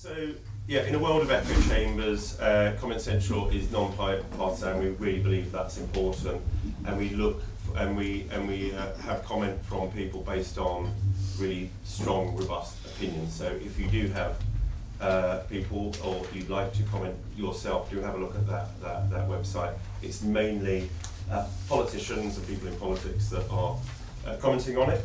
So, yeah, in a world of echo chambers, Comment Central is non-partisan. We really believe that's important, and we look and we have comment from people based on really strong, robust opinions. So, if you do have people, or you'd like to comment yourself, do have a look at that website. It's mainly politicians and people in politics that are commenting on it.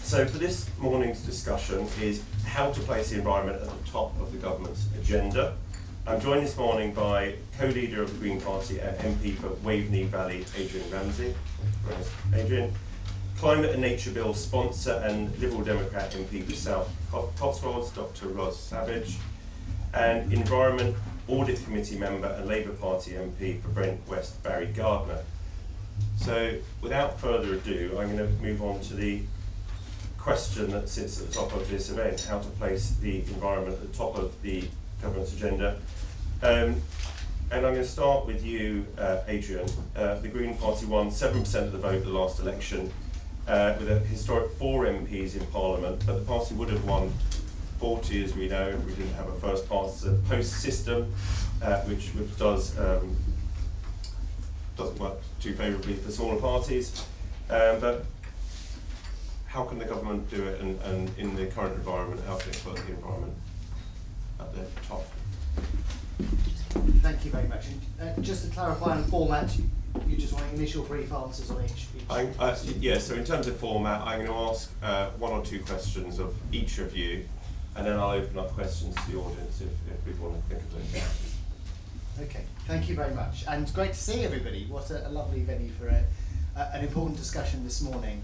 So for this morning's discussion is how to place the environment at the top of the government's agenda. I'm joined this morning by co-leader of the Green Party and MP for Waveney Valley, Adrian Ramsay. Adrian. Climate and Nature Bill sponsor and Liberal Democrat MP for South Cotswolds, Dr. Ros Savage. And Environment Audit Committee member and Labour Party MP for Brent West, Barry Gardiner. So without further ado, I'm going to move on to the question that sits at the top of this event, how to place the environment at the top of the government's agenda. And I'm going to start with you, Adrian. The Green Party won 7% of the vote at the last election with a historic 4 MPs in Parliament, but the party would have won 40, as we know, if we didn't have a first past the post system, which doesn't work too favourably for smaller parties. But how can the government do it, and in the current environment, how can they put the environment at the top? Thank you very much. And just to clarify on format, you just want initial brief answers on each yeah, so in terms of format, I'm going to ask 1 or 2 questions of each of you, and then I'll open up questions to the audience if people want to think of those. Okay, thank you very much. And great to see everybody. What a lovely venue for an important discussion this morning.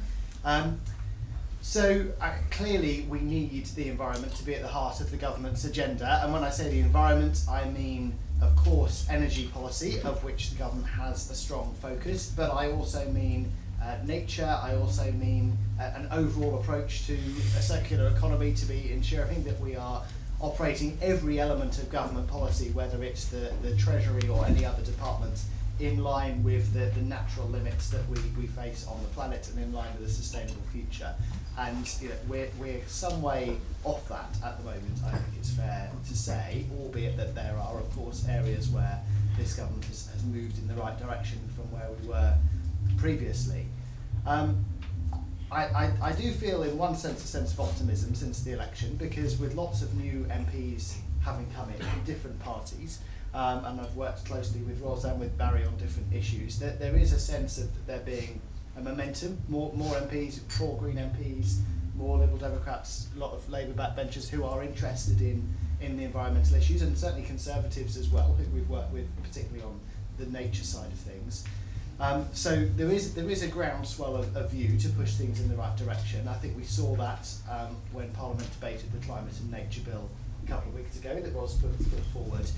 So clearly we need the environment to be at the heart of the government's agenda, and when I say the environment, I mean, of course, energy policy, of which the government has a strong focus, but I also mean nature. I also mean an overall approach to a circular economy, to be ensuring that we are operating every element of government policy, whether it's the Treasury or any other department, in line with the natural limits that we face on the planet and in line with a sustainable future. And we're some way off that at the moment, I think it's fair to say, albeit that there are, of course, areas where this government has moved in the right direction from where we were previously. I do feel, in one sense, a sense of optimism since the election, because with lots of new MPs having come in from different parties, and I've worked closely with Ros and with Barry on different issues, there is a sense of there being a momentum, more MPs, 4 Green MPs, more Liberal Democrats, a lot of Labour backbenchers who are interested in the environmental issues, and certainly Conservatives as well, who we've worked with particularly on the nature side of things. So there is a groundswell of view to push things in the right direction. I think we saw that when Parliament debated the Climate and Nature Bill a couple of weeks ago that was put forward.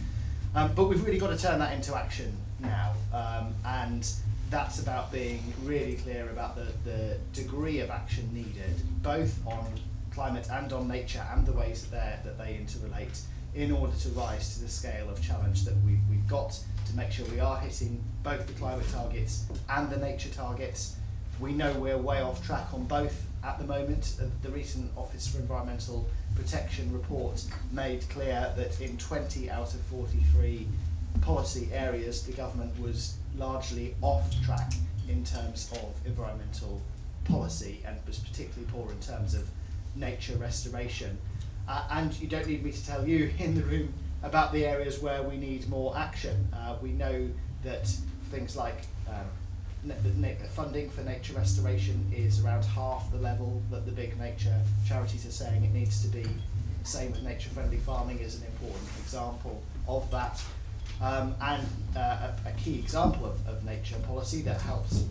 But we've really got to turn that into action now, and that's about being really clear about the degree of action needed, both on climate and on nature, and the ways that they interrelate, in order to rise to the scale of challenge that we've got to make sure we are hitting both the climate targets and the nature targets. We know we're way off track on both at the moment. The recent Office for Environmental Protection report made clear that in 20 out of 43 policy areas, the government was largely off track in terms of environmental policy, and was particularly poor in terms of nature restoration. And you don't need me to tell you in the room about the areas where we need more action. We know that things like funding for nature restoration is around half the level that the big nature charities are saying it needs to be. Same with nature-friendly farming is an important example of that. And a key example of nature policy that helps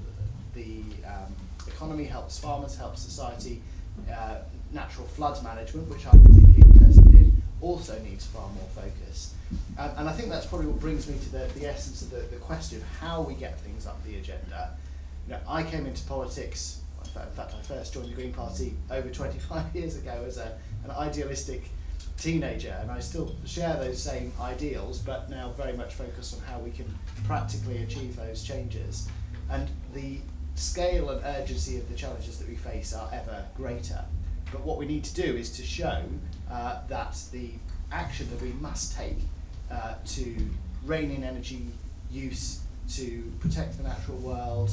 the economy, helps farmers, helps society, natural flood management, which I'm particularly interested in, also needs far more focus. And I think that's probably what brings me to the essence of the question of how we get things up the agenda. I came into politics, in fact I first joined the Green Party over 25 years ago as an idealistic teenager, and I still share those same ideals, but now very much focused on how we can practically achieve those changes. And the scale and urgency of the challenges that we face are ever greater. But what we need to do is to show that the action that we must take to rein in energy use, to protect the natural world,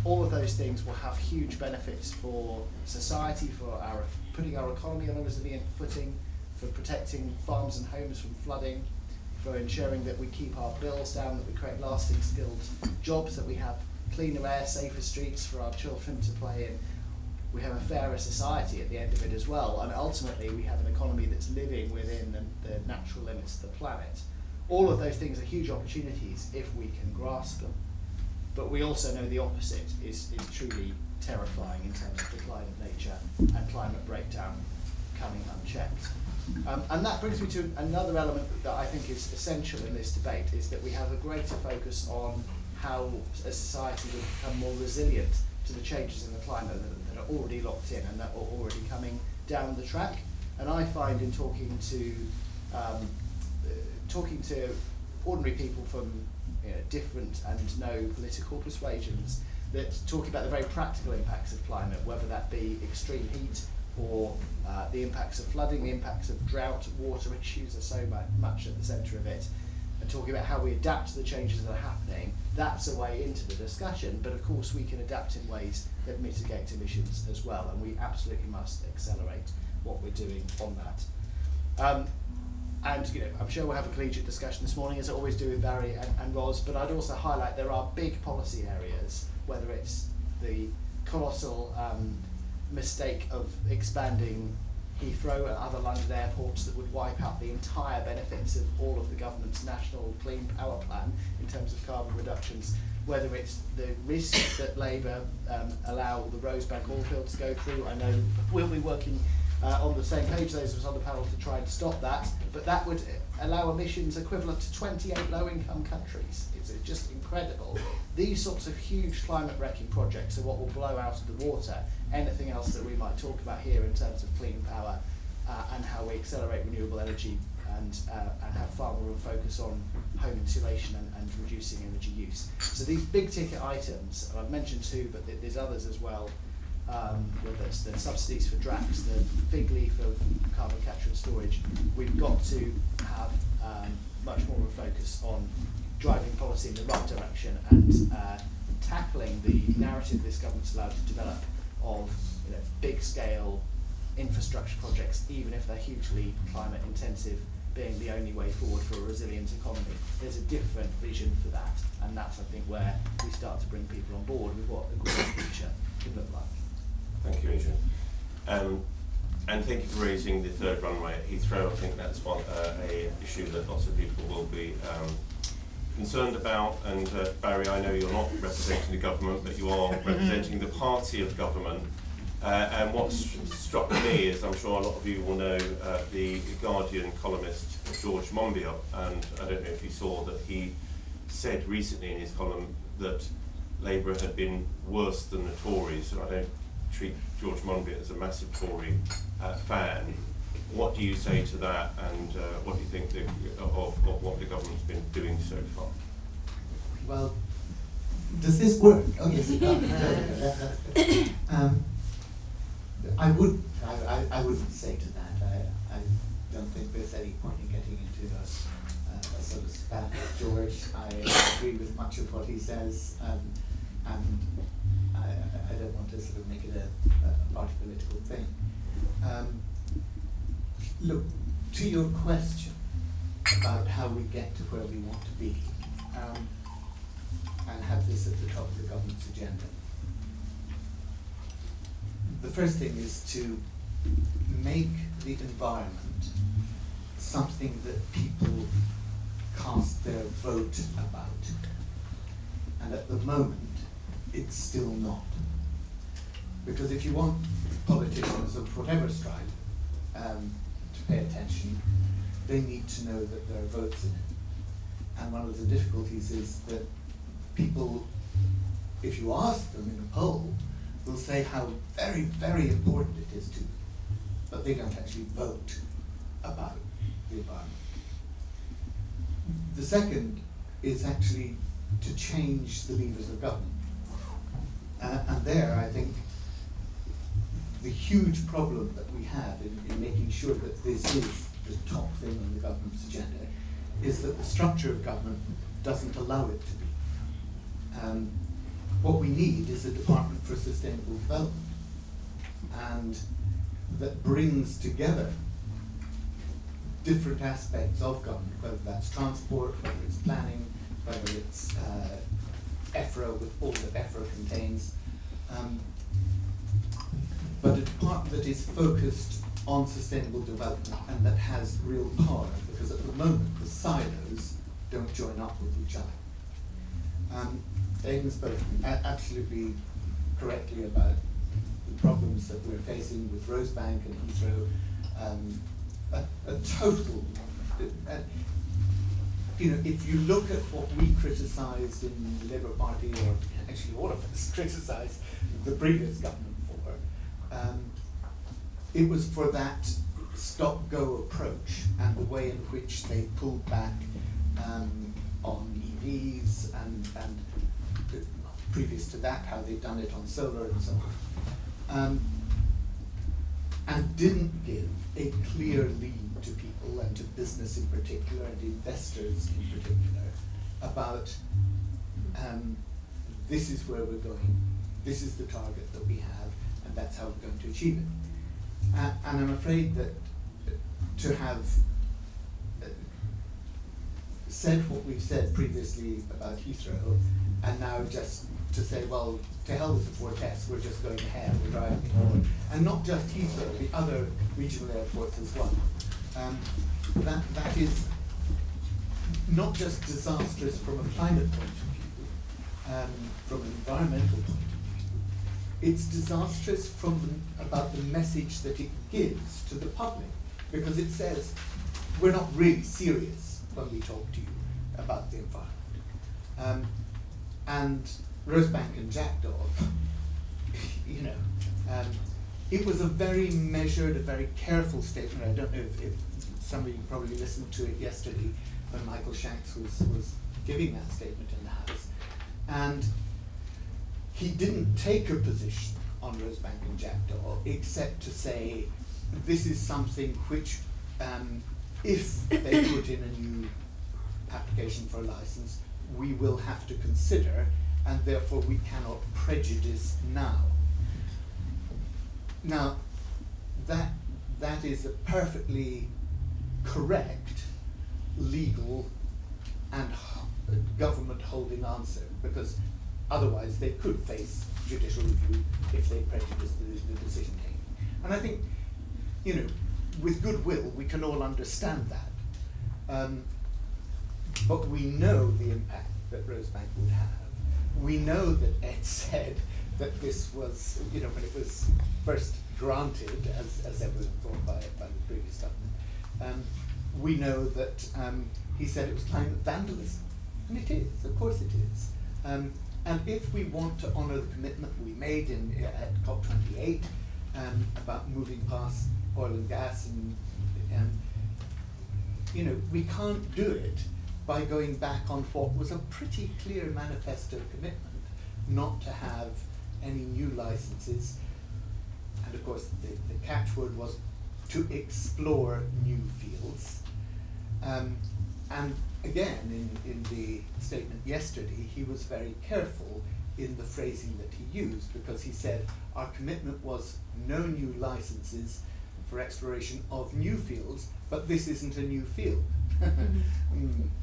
all of those things will have huge benefits for society, for putting our economy on a resilient footing, for protecting farms and homes from flooding, for ensuring that we keep our bills down, that we create lasting skilled jobs, that we have cleaner air, safer streets for our children to play in. We have a fairer society at the end of it as well, and ultimately we have an economy that's living within the natural limits of the planet. All of those things are huge opportunities if we can grasp them. But we also know the opposite is truly terrifying in terms of decline of nature and climate breakdown coming unchecked. And that brings me to another element that I think is essential in this debate, is that we have a greater focus on how a society will become more resilient to the changes in the climate that are already locked in and that are already coming down the track. And I find in talking to ordinary people from different and no political persuasions, that talking about the very practical impacts of climate, whether that be extreme heat or the impacts of flooding, the impacts of drought, water issues are so much at the centre of it, and talking about how we adapt to the changes that are happening, that's a way into the discussion. But of course we can adapt in ways that mitigate emissions as well, and we absolutely must accelerate what we're doing on that. And I'm sure we'll have a collegiate discussion this morning, as I always do with Barry and Ros, but I'd also highlight there are big policy areas, whether it's the colossal mistake of expanding Heathrow and other London airports that would wipe out the entire benefits of all of the government's national clean power plan in terms of carbon reductions, whether it's the risk that Labour allow the Rosebank oil field to go through. I know we'll be working on the same page, those of us on the panel, to try and stop that, but that would allow emissions equivalent to 28 low-income countries. It's just incredible. These sorts of huge climate-wrecking projects are what will blow out of the water anything else that we might talk about here in terms of clean power and how we accelerate renewable energy and have far more of a focus on home insulation and reducing energy use. So these big-ticket items, and I've mentioned two, but there's others as well, whether it's the subsidies for DRACs, the fig leaf of carbon capture and storage, we've got to have much more of a focus on driving policy in the right direction and tackling the narrative this government's allowed to develop of big-scale infrastructure projects, even if they're hugely climate intensive, being the only way forward for a resilient economy. There's a different vision for that, and that's, I think, where we start to bring people on board with what a green future could look like. Thank you, Adrian. And thank you for raising the third runway at Heathrow. I think that's a issue that lots of people will be concerned about. And Barry, I know you're not representing the government, but you are representing the party of government. And what struck me is, I'm sure a lot of you will know, the Guardian columnist George Monbiot, and I don't know if you saw that he said recently in his column that Labour had been worse than the Tories, and I don't treat George Monbiot as a massive Tory fan. What do you say to that, and what do you think of what the government's been doing so far? Well, does this work? Oh yes, it does. I wouldn't say to that. I don't think there's any point in getting into a sort of spat with George. I agree with much of what he says, and I don't want to sort of make it a party political thing. Look, to your question about how we get to where we want to be, and have this at the top of the government's agenda. The first thing is to make the environment something that people cast their vote about. And at the moment, it's still not. Because if you want politicians of whatever stripe to pay attention, they need to know that there are votes in it. And one of the difficulties is that people, if you ask them in a poll, will say how very, very important it is to them, but they don't actually vote about the environment. The second is actually to change the levers of government. And there, I think, the huge problem that we have in making sure that this is the top thing on the government's agenda is that the structure of government doesn't allow it to be. What we need is a Department for Sustainable Development, and that brings together different aspects of government, whether that's transport, whether it's planning, whether it's EFRA with all that EFRA contains, but a department that is focused on sustainable development and that has real power, because at the moment the silos don't join up with each other. Aidan spoke absolutely correctly about the problems that we're facing with Rosebank and Heathrow. A total, if you look at what we criticised in the Labour Party, or actually all of us criticised the previous government for, it was for that stop-go approach and the way in which they pulled back on EVs and previous to that how they'd done it on solar and so on, and didn't give a clear lead to people and to business in particular and investors in particular about this is where we're going, this is the target that we have, and that's how we're going to achieve it. And I'm afraid that to have said what we've said previously about Heathrow, and now just to say, well, to hell with the four tests, we're just going ahead, we're driving it forward. And not just Heathrow, the other regional airports as well. That is not just disastrous from a climate point of view, from an environmental point of view, it's disastrous about the message that it gives to the public, because it says, we're not really serious when we talk to you about the environment. And Rosebank and Jackdaw, it was a very measured, a very careful statement. I don't know if some of you probably listened to it yesterday when Michael Shanks was giving that statement in the House. And he didn't take a position on Rosebank and Jackdaw except to say, this is something which, if they put in a new application for a license, we will have to consider, and therefore we cannot prejudice now. Now, that is a perfectly correct legal and government holding answer, because otherwise they could face judicial review if they prejudice the decision making. And I think, with goodwill we can all understand that. But we know the impact that Rosebank would have. We know that Ed said that this was, when it was first granted, as everyone thought by the previous government, we know that he said it was climate vandalism. And it is, of course it is. And if we want to honour the commitment we made at COP28 about moving past oil and gas, and we can't do it by going back on what was a pretty clear manifesto commitment not to have any new licenses. And of course the catchword was to explore new fields. And again, in the statement yesterday, he was very careful in the phrasing that he used, because he said our commitment was no new licenses for exploration of new fields, but this isn't a new field.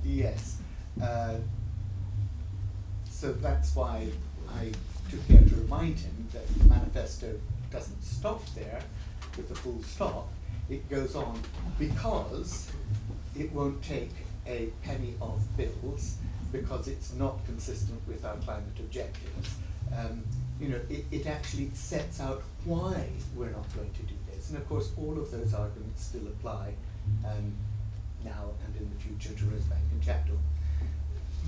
Yes. So that's why I took care to remind him that the manifesto doesn't stop there with the full stop. It goes on because it won't take a penny of bills, because it's not consistent with our climate objectives. It actually sets out why we're not going to do this. And of course, all of those arguments still apply now and in the future to Rosebank and Jackdaw.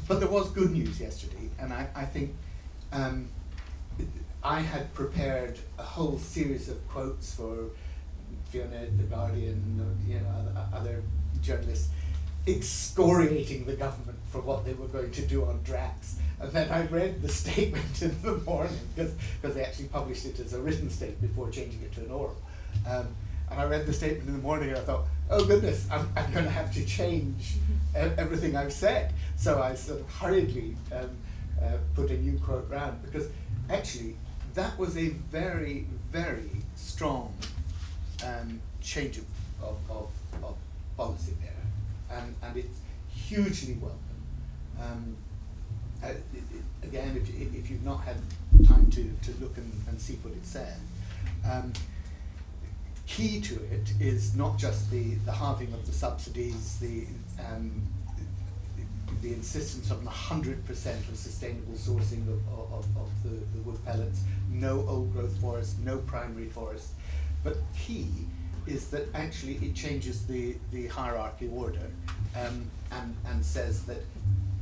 But there was good news yesterday, and I think I had prepared a whole series of quotes for Fiona, the Guardian, other journalists, excoriating the government for what they were going to do on drafts. And then I read the statement in the morning, because they actually published it as a written statement before changing it to an oral. And I read the statement in the morning and I thought, oh goodness, I'm going to have to change everything I've said. So I sort of hurriedly put a new quote round, because actually that was a very, very strong change of policy there. And it's hugely welcome. Again, if you've not had time to look and see what it said, key to it is not just the halving of the subsidies, the insistence on 100% of sustainable sourcing of the wood pellets, no old growth forest, no primary forest, but key is that actually it changes the hierarchy order and says that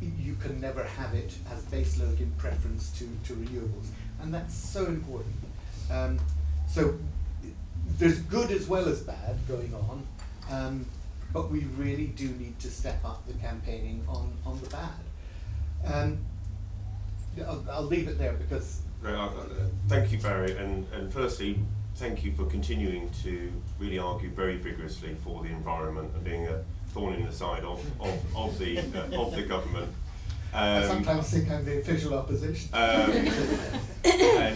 you can never have it as baseload in preference to renewables, and that's so important. So there's good as well as bad going on, but we really do need to step up the campaigning on the bad. I'll leave it there because... Thank you, Barry, and firstly, thank you for continuing to really argue very vigorously for the environment and being a thorn in the side of the government. I sometimes think I'm the official opposition. And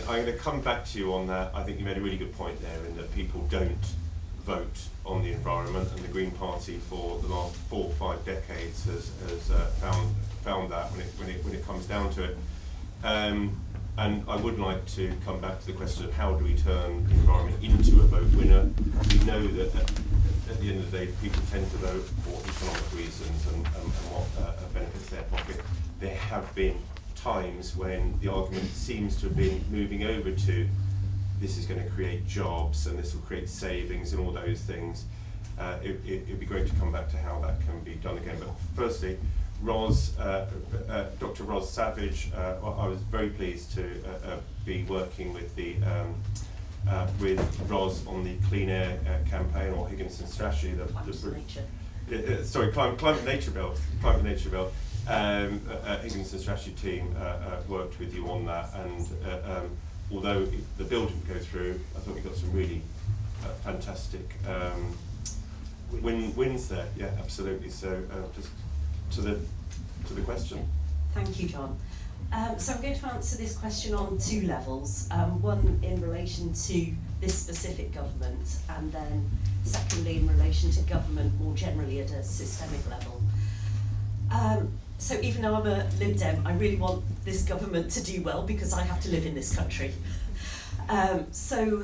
I'm going to come back to you on that. I think you made a really good point there in that people don't vote on the environment, and the Green Party for the last 4 or 5 decades has found that when it comes down to it. And I would like to come back to the question of how do we turn the environment into a vote winner. We know that at the end of the day, people tend to vote for economic reasons and what benefits their pocket. There have been times when the argument seems to have been moving over to this is going to create jobs and this will create savings and all those things. It'd be great to come back to how that can be done again. But firstly, Dr. Ros Savage, I was very pleased to be working with with Ros on the Clean Air campaign, or Higginson strategy. Climate Nature Bill. Higginson strategy team worked with you on that, and although the bill didn't go through, I thought we got some really fantastic wins there. Yeah, absolutely. So just to the question. Thank you, John. So I'm going to answer this question on 2 levels. One in relation to this specific government, and then secondly in relation to government more generally at a systemic level. So even though I'm a Lib Dem, I really want this government to do well because I have to live in this country. So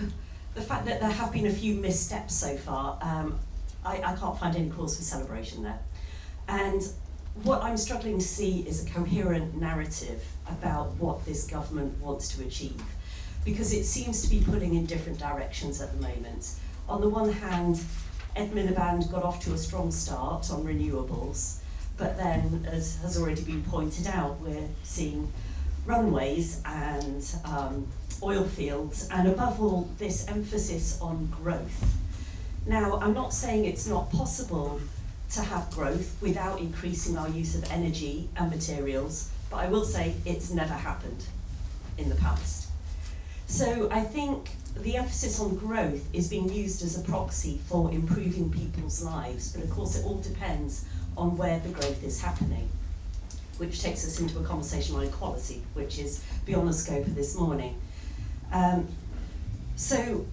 the fact that there have been a few missteps so far, I can't find any cause for celebration there. And what I'm struggling to see is a coherent narrative about what this government wants to achieve, because it seems to be pulling in different directions at the moment. On the one hand, Ed Miliband got off to a strong start on renewables, but then, as has already been pointed out, we're seeing runways and oil fields, and above all, this emphasis on growth. Now, I'm not saying it's not possible to have growth without increasing our use of energy and materials, but I will say it's never happened in the past. So I think the emphasis on growth is being used as a proxy for improving people's lives, but of course it all depends on where the growth is happening, which takes us into a conversation on equality, which is beyond the scope of this morning. So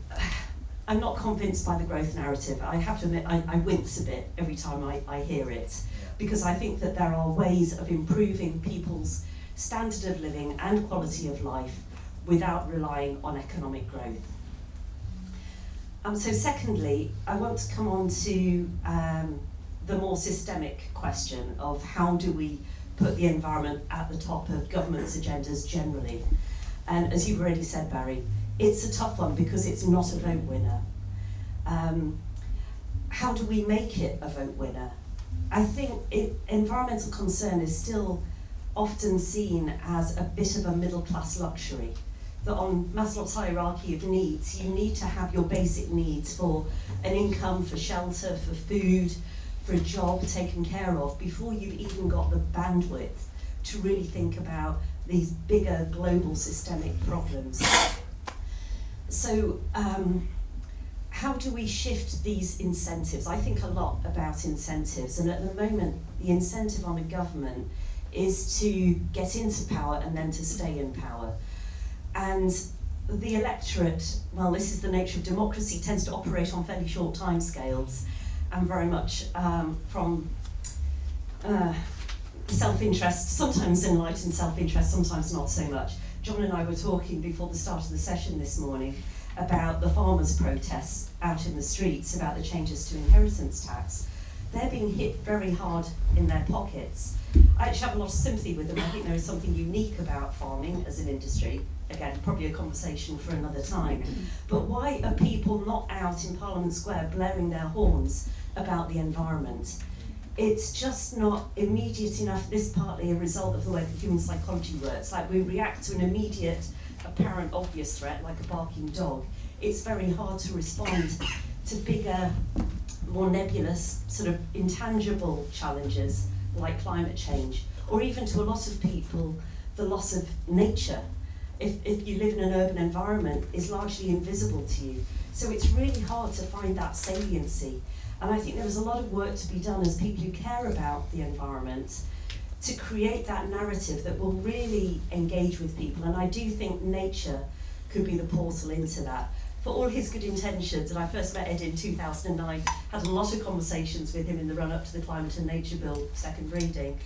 I'm not convinced by the growth narrative. I have to admit, I wince a bit every time I hear it, because I think that there are ways of improving people's standard of living and quality of life without relying on economic growth. So secondly, I want to come on to the more systemic question of how do we put the environment at the top of government's agendas generally. And as you've already said, Barry, it's a tough one because it's not a vote winner. How do we make it a vote winner? I think environmental concern is still often seen as a bit of a middle-class luxury. That on Maslow's hierarchy of needs, you need to have your basic needs for an income, for shelter, for food, for a job taken care of before you've even got the bandwidth to really think about these bigger global systemic problems. So how do we shift these incentives? I think a lot about incentives, and at the moment the incentive on a government is to get into power and then to stay in power. And the electorate, well, this is the nature of democracy, tends to operate on fairly short timescales and very much from self-interest, sometimes enlightened self-interest, sometimes not so much. John and I were talking before the start of the session this morning about the farmers' protests out in the streets about the changes to inheritance tax. They're being hit very hard in their pockets. I actually have a lot of sympathy with them. I think there is something unique about farming as an industry. Again, probably a conversation for another time. But why are people not out in Parliament Square blaring their horns about the environment? It's just not immediate enough. This is partly a result of the way that human psychology works. Like, we react to an immediate, apparent, obvious threat, like a barking dog. It's very hard to respond to bigger, more nebulous, sort of intangible challenges like climate change, or even to a lot of people, the loss of nature. If you live in an urban environment, is largely invisible to you. So it's really hard to find that saliency. And I think there is a lot of work to be done as people who care about the environment to create that narrative that will really engage with people. And I do think nature could be the portal into that. For all his good intentions, and I first met Ed in 2009, had a lot of conversations with him in the run-up to the Climate and Nature Bill second reading.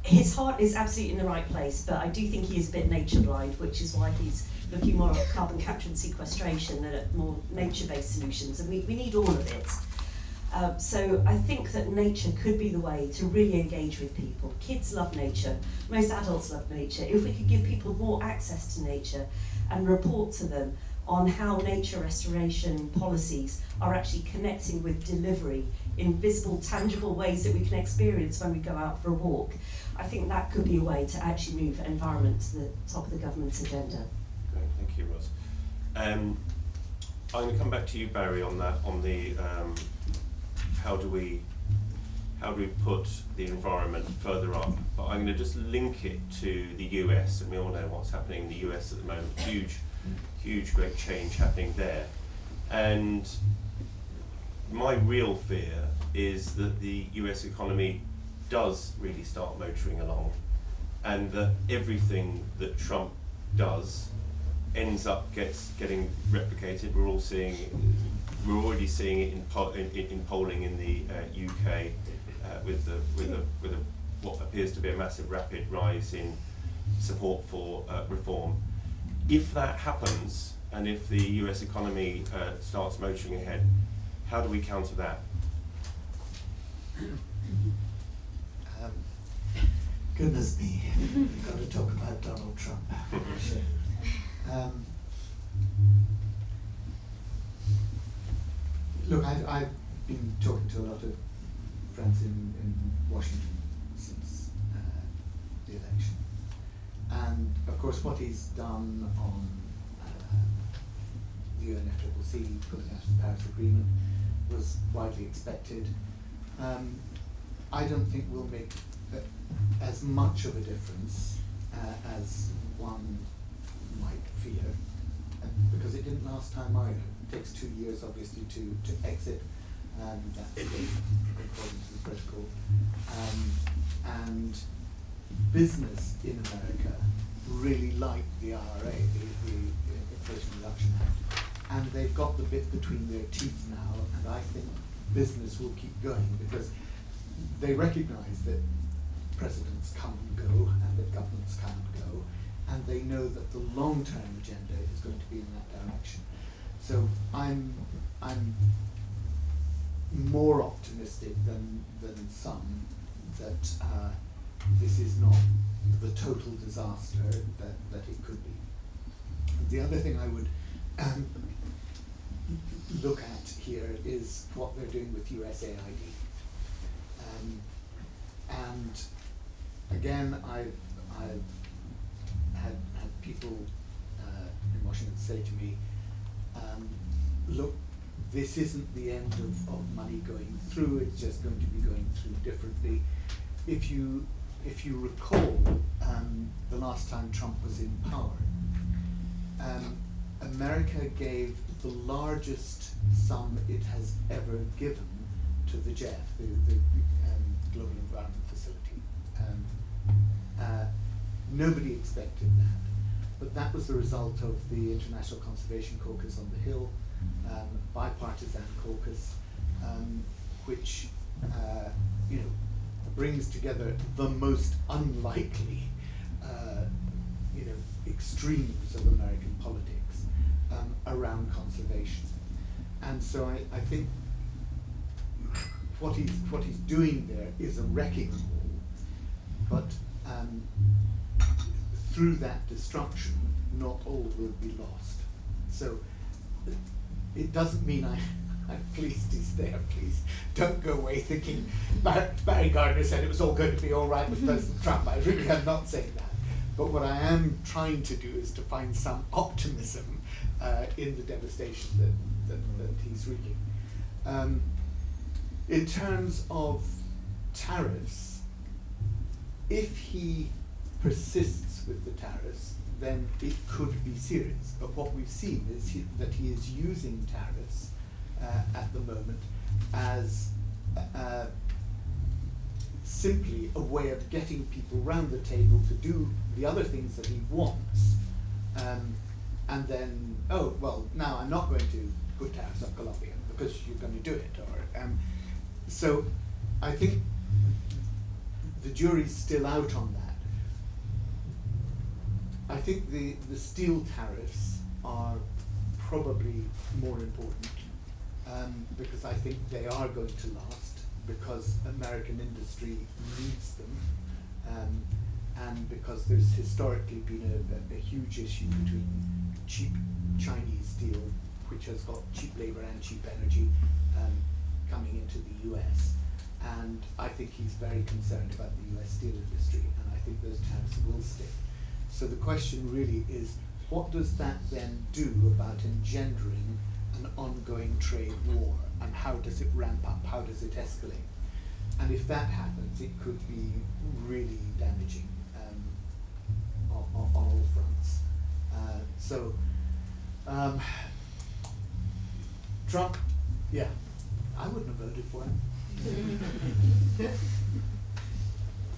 His heart is absolutely in the right place, but I do think he is a bit nature blind, which is why he's looking more at carbon capture and sequestration than at more nature-based solutions, and we need all of it. So I think that nature could be the way to really engage with people. Kids love nature, most adults love nature. If we could give people more access to nature and report to them on how nature restoration policies are actually connecting with delivery in visible, tangible ways that we can experience when we go out for a walk, I think that could be a way to actually move environment to the top of the government's agenda. Great, thank you, Ros. I'm going to come back to you, Barry, on that, on the how do we put the environment further up, but I'm going to just link it to the US, and we all know what's happening in the US at the moment. Huge, great change happening there. And my real fear is that the US economy does really start motoring along, and that everything that Trump does ends up getting replicated. We're already seeing it in polling in the UK with what appears to be a massive rapid rise in support for reform. If that happens, and if the US economy starts motoring ahead, how do we counter that? Goodness me, we've got to talk about Donald Trump. Look, I've been talking to a lot of friends in Washington since the election. And of course what he's done on the UNFCCC pulling out of the Paris Agreement was widely expected. I don't think we'll make as much of a difference as one might fear, because it didn't last time either. It takes 2 years, obviously, to exit, and that's according to the protocol. And business in America really liked the IRA, the Inflation Reduction Act, and they've got the bit between their teeth now, and I think business will keep going because they recognize that presidents come and go and that governments come and go, and they know that the long-term agenda is going to be in that direction. So I'm more optimistic than some that this is not the total disaster that it could be. The other thing I would look at here is what they're doing with USAID. And again, I've had people in Washington say to me, look, this isn't the end of money going through, it's just going to be going through differently. If you recall, the last time Trump was in power, America gave the largest sum it has ever given to the GEF, the Global Environment Facility. Nobody expected that, but that was the result of the International Conservation Caucus on the Hill, bipartisan caucus, which brings together the most unlikely extremes of American politics around conservation. And so I think what he's doing there is a wrecking ball, but through that destruction, not all will be lost. So it doesn't mean I'm pleased he's there. Please don't go away thinking Barry Gardiner said it was all going to be all right with President Trump. I really am not saying that. But what I am trying to do is to find some optimism in the devastation that he's wreaking. In terms of tariffs, if he persists with the tariffs, then it could be serious. But what we've seen is that he is using tariffs at the moment as simply a way of getting people round the table to do the other things that he wants. And then, oh, well, now I'm not going to put tariffs on Colombia because you're going to do it. So I think the jury's still out on that. I think the steel tariffs are probably more important because I think they are going to last because American industry needs them and because there's historically been a huge issue between cheap Chinese steel, which has got cheap labor and cheap energy, coming into the US. And I think he's very concerned about the US steel industry, and I think those tariffs will stick. So the question really is, what does that then do about engendering an ongoing trade war, and how does it ramp up, how does it escalate? And if that happens, it could be really damaging on all fronts. Trump, yeah, I wouldn't have voted for him.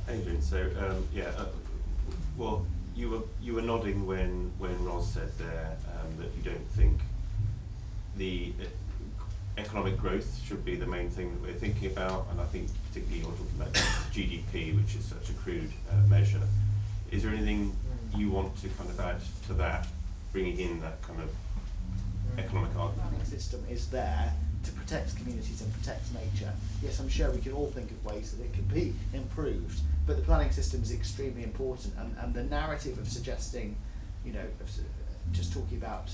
Adrian, so well, you were nodding when Ros said there that you don't think the economic growth should be the main thing that we're thinking about, and I think particularly you're talking about GDP, which is such a crude measure. Is there anything you want to kind of add to that, bringing in that kind of economic argument? The planning system is there to protect communities and protect nature. Yes, I'm sure we can all think of ways that it can be improved, but the planning system is extremely important, and the narrative of suggesting, just talking about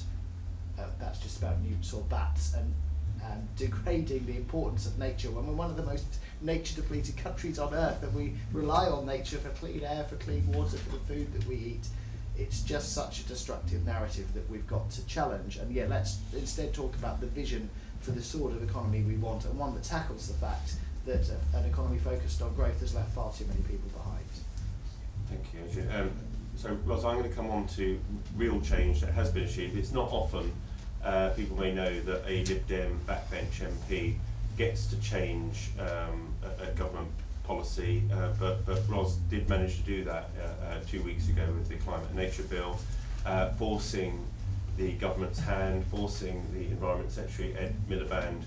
that's just about newts or bats and degrading the importance of nature when we're one of the most nature depleted countries on earth, and we rely on nature for clean air, for clean water, for the food that we eat. It's just such a destructive narrative that we've got to challenge. And yeah, let's instead talk about the vision for the sort of economy we want, and one that tackles the fact that an economy focused on growth has left far too many people behind. Thank you, Adrian. So, Ros, I'm going to come on to real change that has been achieved. It's not often people may know that a Lib Dem backbench MP gets to change a government policy, but Ros did manage to do that 2 weeks ago with the Climate and Nature Bill, forcing the government's hand, forcing the Environment Secretary, Ed Miliband,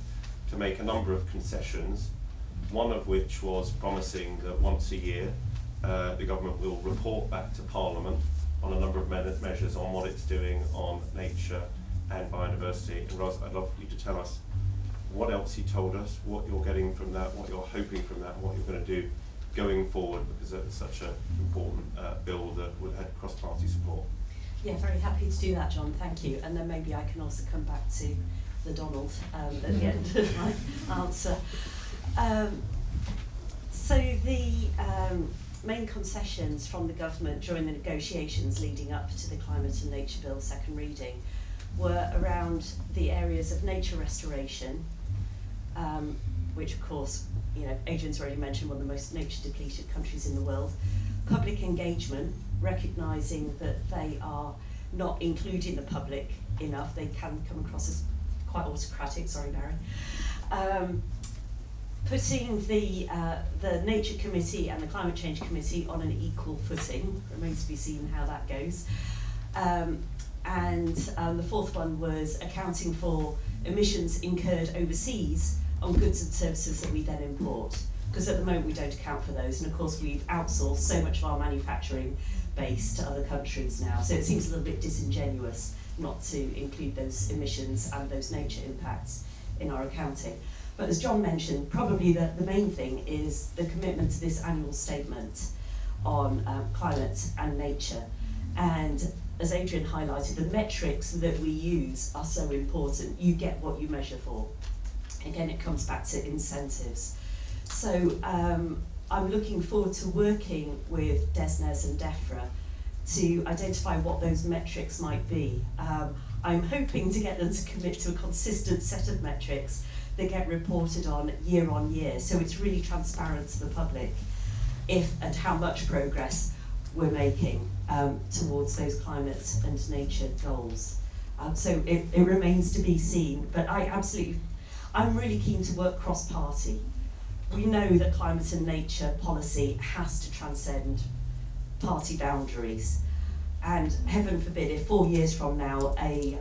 to make a number of concessions, one of which was promising that once a year the government will report back to Parliament on a number of measures on what it's doing on nature and biodiversity. And Ros, I'd love you to tell us what else he told us, what you're getting from that, what you're hoping from that, and what you're going to do going forward, because it's such an important bill that would have cross-party support. Yeah, very happy to do that, John, thank you. And then maybe I can also come back to the Donald at the end of my answer. So the main concessions from the government during the negotiations leading up to the Climate and Nature Bill second reading were around the areas of nature restoration, which of course, Adrian's already mentioned, one of the most nature depleted countries in the world. Public engagement, recognising that they are not including the public enough, they can come across as quite autocratic, sorry Barry. Putting the Nature Committee and the Climate Change Committee on an equal footing, remains to be seen how that goes. And the fourth one was accounting for emissions incurred overseas on goods and services that we then import. Because at the moment we don't account for those, and of course we've outsourced so much of our manufacturing base to other countries now, so it seems a little bit disingenuous not to include those emissions and those nature impacts in our accounting. But as John mentioned, probably the main thing is the commitment to this annual statement on climate and nature. And as Adrian highlighted, the metrics that we use are so important. You get what you measure for. Again, it comes back to incentives. So I'm looking forward to working with DESNES and DEFRA to identify what those metrics might be. I'm hoping to get them to commit to a consistent set of metrics that get reported on year, so it's really transparent to the public if and how much progress we're making towards those climate and nature goals. So it remains to be seen, but I'm really keen to work cross-party. We know that climate and nature policy has to transcend party boundaries. And heaven forbid if 4 years from now a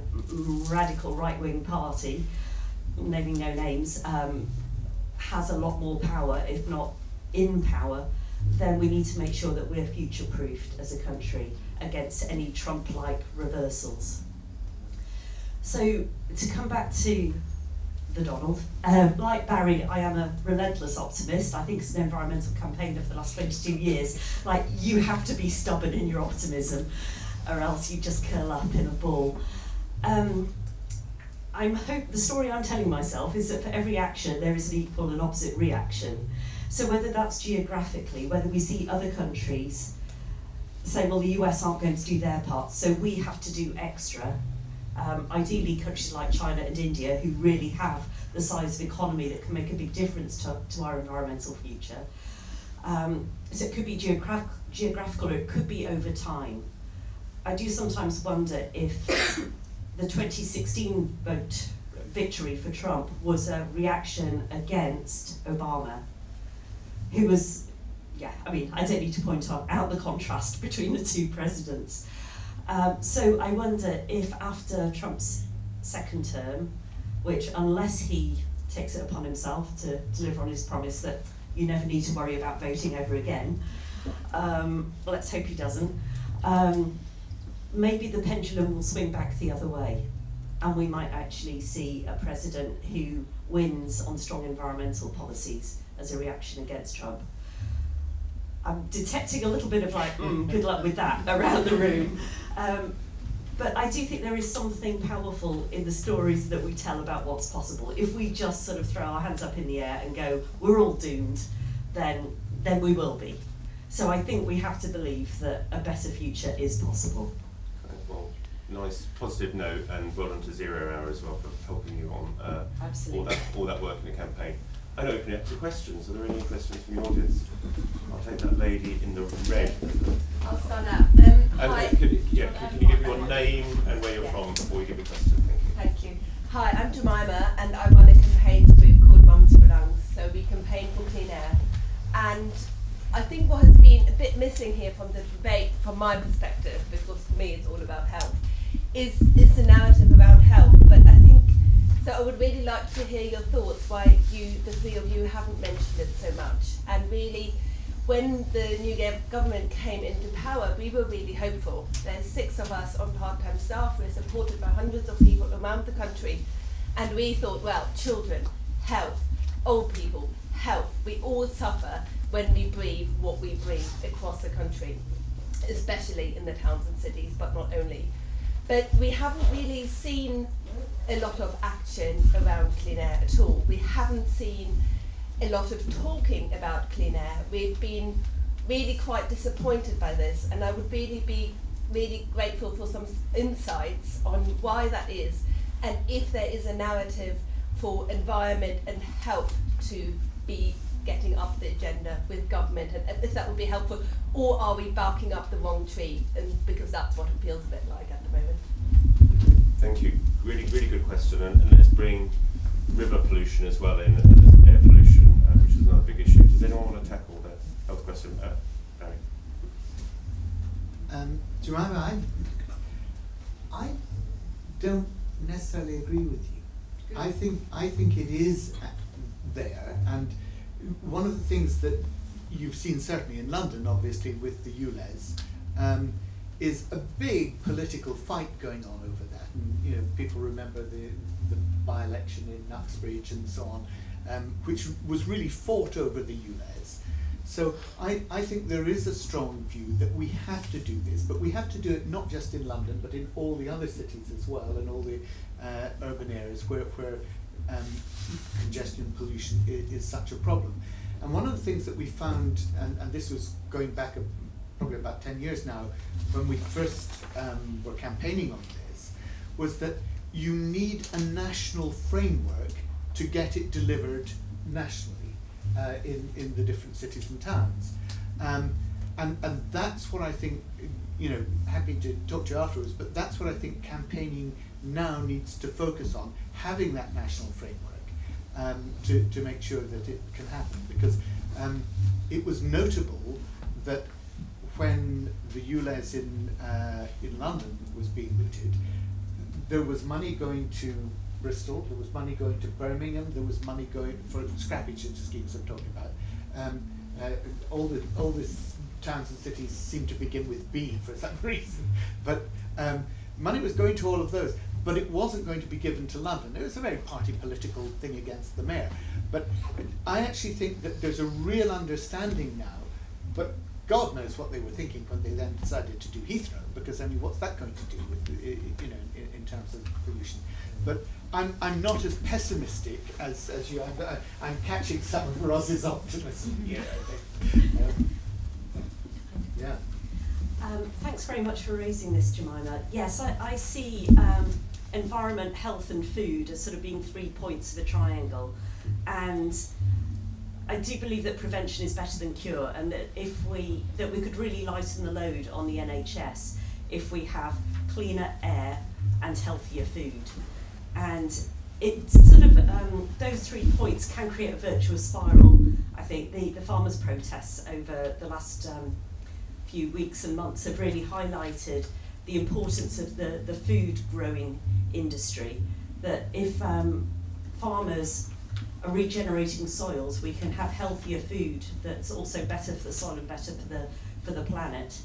radical right-wing party, naming no names, has a lot more power, if not in power, then we need to make sure that we're future-proofed as a country against any Trump-like reversals. So to come back to the Donald, like Barry, I am a relentless optimist. I think as an environmental campaigner for the last 22 years, you have to be stubborn in your optimism or else you just curl up in a ball. The story I'm telling myself is that for every action there is an equal and opposite reaction. So whether that's geographically, whether we see other countries say, well, the US aren't going to do their part, so we have to do extra. Ideally countries like China and India who really have the size of economy that can make a big difference to our environmental future. So it could be geographical or it could be over time. I do sometimes wonder if the 2016 victory for Trump was a reaction against Obama, who was, I don't need to point out the contrast between the two presidents. So I wonder if after Trump's second term, which unless he takes it upon himself to deliver on his promise that you never need to worry about voting ever again, let's hope he doesn't, maybe the pendulum will swing back the other way and we might actually see a president who wins on strong environmental policies as a reaction against Trump. I'm detecting a little bit of good luck with that around the room. But I do think there is something powerful in the stories that we tell about what's possible. If we just sort of throw our hands up in the air and go, we're all doomed, then we will be. So I think we have to believe that a better future is possible. Okay, well, nice positive note, and well done to 0 Hour as well for helping you on all that work in the campaign. I'm opening it up to questions. Are there any questions from the audience? I'll take that lady in the red. I'll stand up. Hi. Can you give your name and where you're from before you give your question? Thank you. Thank you. Hi, I'm Jemima and I run a campaigns group called Mums for Lungs. So we campaign for clean air. And I think what has been a bit missing here from the debate, from my perspective, because for me it's all about health, is the narrative around health. But I think, so I would really like to hear your thoughts why the three of you haven't mentioned it so much. And really, when the new government came into power, we were really hopeful. There's 6 of us on part-time staff. We're supported by hundreds of people around the country. And we thought, well, children, health, old people, health. We all suffer when we breathe what we breathe across the country, especially in the towns and cities, but not only. But we haven't really seen a lot of action around clean air at all. We haven't seen a lot of talking about clean air. We've been really quite disappointed by this, and I would really be really grateful for some insights on why that is, and if there is a narrative for environment and health to be getting up the agenda with government, and if that would be helpful, or are we barking up the wrong tree, and because that's what it feels a bit like at the moment. Thank you. Really, really good question, and let's bring river pollution as well in, as air pollution, which is another big issue. Does anyone want to tackle the health question? Barry? Jemima, I don't necessarily agree with you. I think it is there, and one of the things that you've seen certainly in London, obviously with the ULEZ, is a big political fight going on over that. And, you know, people remember the by-election in Uxbridge and so on, which was really fought over the ULEZ. So I think there is a strong view that we have to do this, but we have to do it not just in London, but in all the other cities as well, and all the urban areas where congestion pollution is such a problem. And one of the things that we found, and this was going back probably about 10 years now, when we first were campaigning on this, was that you need a national framework to get it delivered nationally in the different cities and towns. And that's what I think, you know, happy to talk to you afterwards, but that's what I think campaigning now needs to focus on, having that national framework to make sure that it can happen. Because it was notable that when the ULEZ in London was being mooted, there was money going to Bristol, there was money going to Birmingham, there was money going for scrappage schemes I'm talking about. All the towns and cities seem to begin with B for some reason, but money was going to all of those, but it wasn't going to be given to London. It was a very party political thing against the mayor. But I actually think that there's a real understanding now, but God knows what they were thinking when they then decided to do Heathrow, because I mean, what's that going to do with, you know, in terms of pollution? But I'm not as pessimistic as you. I'm catching some of Roz's optimism here, I think. Yeah. Thanks very much for raising this, Jemima. Yes, I see environment, health and food as sort of being 3 points of a triangle, and I do believe that prevention is better than cure, and that we could really lighten the load on the NHS if we have cleaner air and healthier food. And it sort of, those 3 points can create a virtuous spiral. I think the farmers' protests over the last few weeks and months have really highlighted the importance of the food growing industry, that if farmers are regenerating soils, we can have healthier food that's also better for the soil and better for the planet.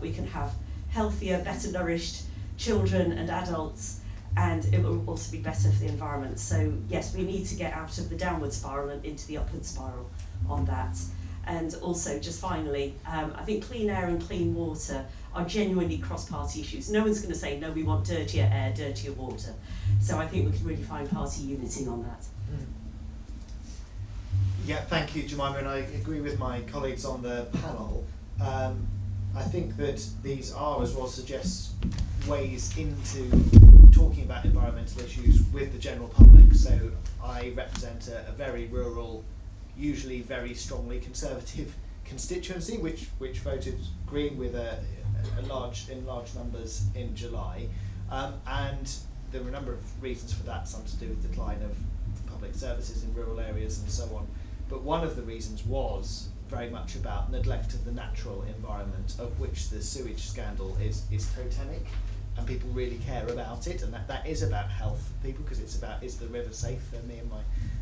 We can have healthier, better nourished children and adults, and it will also be better for the environment. So yes, we need to get out of the downward spiral and into the upward spiral on that. And also, just finally, I think clean air and clean water are genuinely cross-party issues. No one's going to say, no, we want dirtier air, dirtier water. So I think we can really find party unity on that. Yeah, thank you, Jemima, and I agree with my colleagues on the panel. I think that these are, as Ross suggests, ways into talking about environmental issues with the general public. So I represent a very rural, usually very strongly conservative constituency, which voted Green with in large numbers in July, and there were a number of reasons for that. Some to do with decline of public services in rural areas and so on. But one of the reasons was very much about neglect of the natural environment, of which the sewage scandal is totemic, and people really care about it, and that is about health for people, because it's about, is the river safe for me and my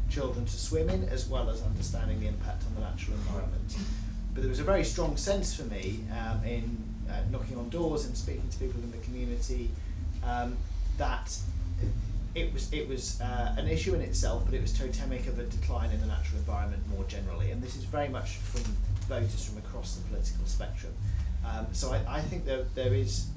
children to swim in, as well as understanding the impact on the natural environment. But there was a very strong sense for me in knocking on doors and speaking to people in the community that it was an issue in itself, but it was totemic of a decline in the natural environment more generally. And this is very much from voters from across the political spectrum. So I think there is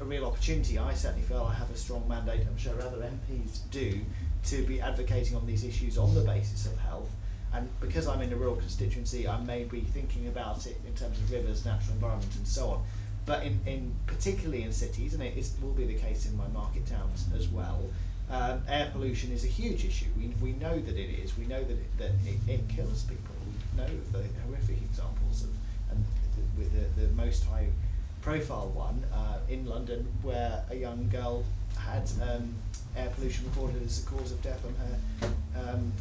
a real opportunity. I certainly feel I have a strong mandate, I'm sure other MPs do, to be advocating on these issues on the basis of health. And because I'm in a rural constituency, I may be thinking about it in terms of rivers, natural environment and so on. but in particularly in cities, and it will be the case in my market towns as well, air pollution is a huge issue. We know that it is. We know that it kills people. We know of the horrific examples of, and with the most high profile one in London, where a young girl had air pollution recorded as a cause of death on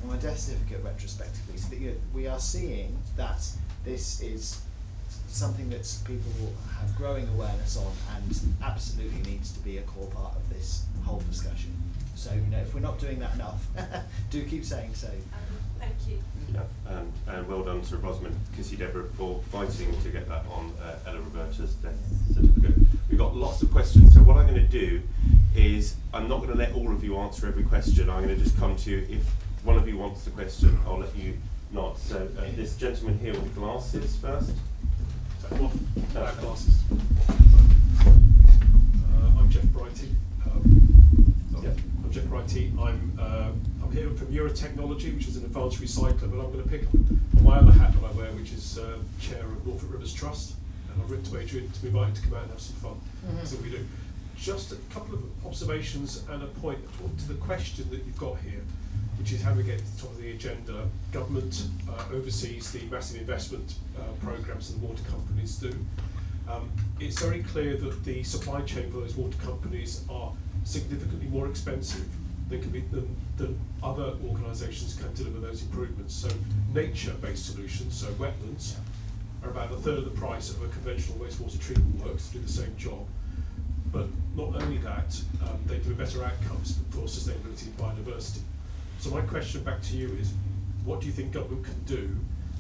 her death certificate retrospectively. So that, we are seeing that this is something that people have growing awareness on, and absolutely needs to be a core part of this whole discussion. So if we're not doing that enough, do keep saying so. Thank you. Yeah, and well done to Rosamund Kissy-Deborah for fighting to get that on Ella Roberta's death certificate. We've got lots of questions, so what I'm going to do is, I'm not going to let all of you answer every question. I'm going to just come to you. If one of you wants the question, I'll let you nod. So this gentleman here with the glasses first. Glasses. I'm Jeff Brighty. I'm Jeff Brighty. I'm here from Eurotechnology, which is an advanced recycler, but I'm going to pick up on my other hat that I wear, which is chair of Norfolk Rivers Trust. And I've written to Adrian to be invited to come out and have some fun. That's what we do. Just a couple of observations and a point to the question that you've got here, which is how we get to the top of the agenda. Government oversees the massive investment programs that the water companies do. It's very clear that the supply chain for those water companies are significantly more expensive than other organisations can deliver those improvements. So nature-based solutions, so wetlands, are about a third of the price of a conventional wastewater treatment works to do the same job. But not only that, they deliver better outcomes for sustainability and biodiversity. So my question back to you is, what do you think government can do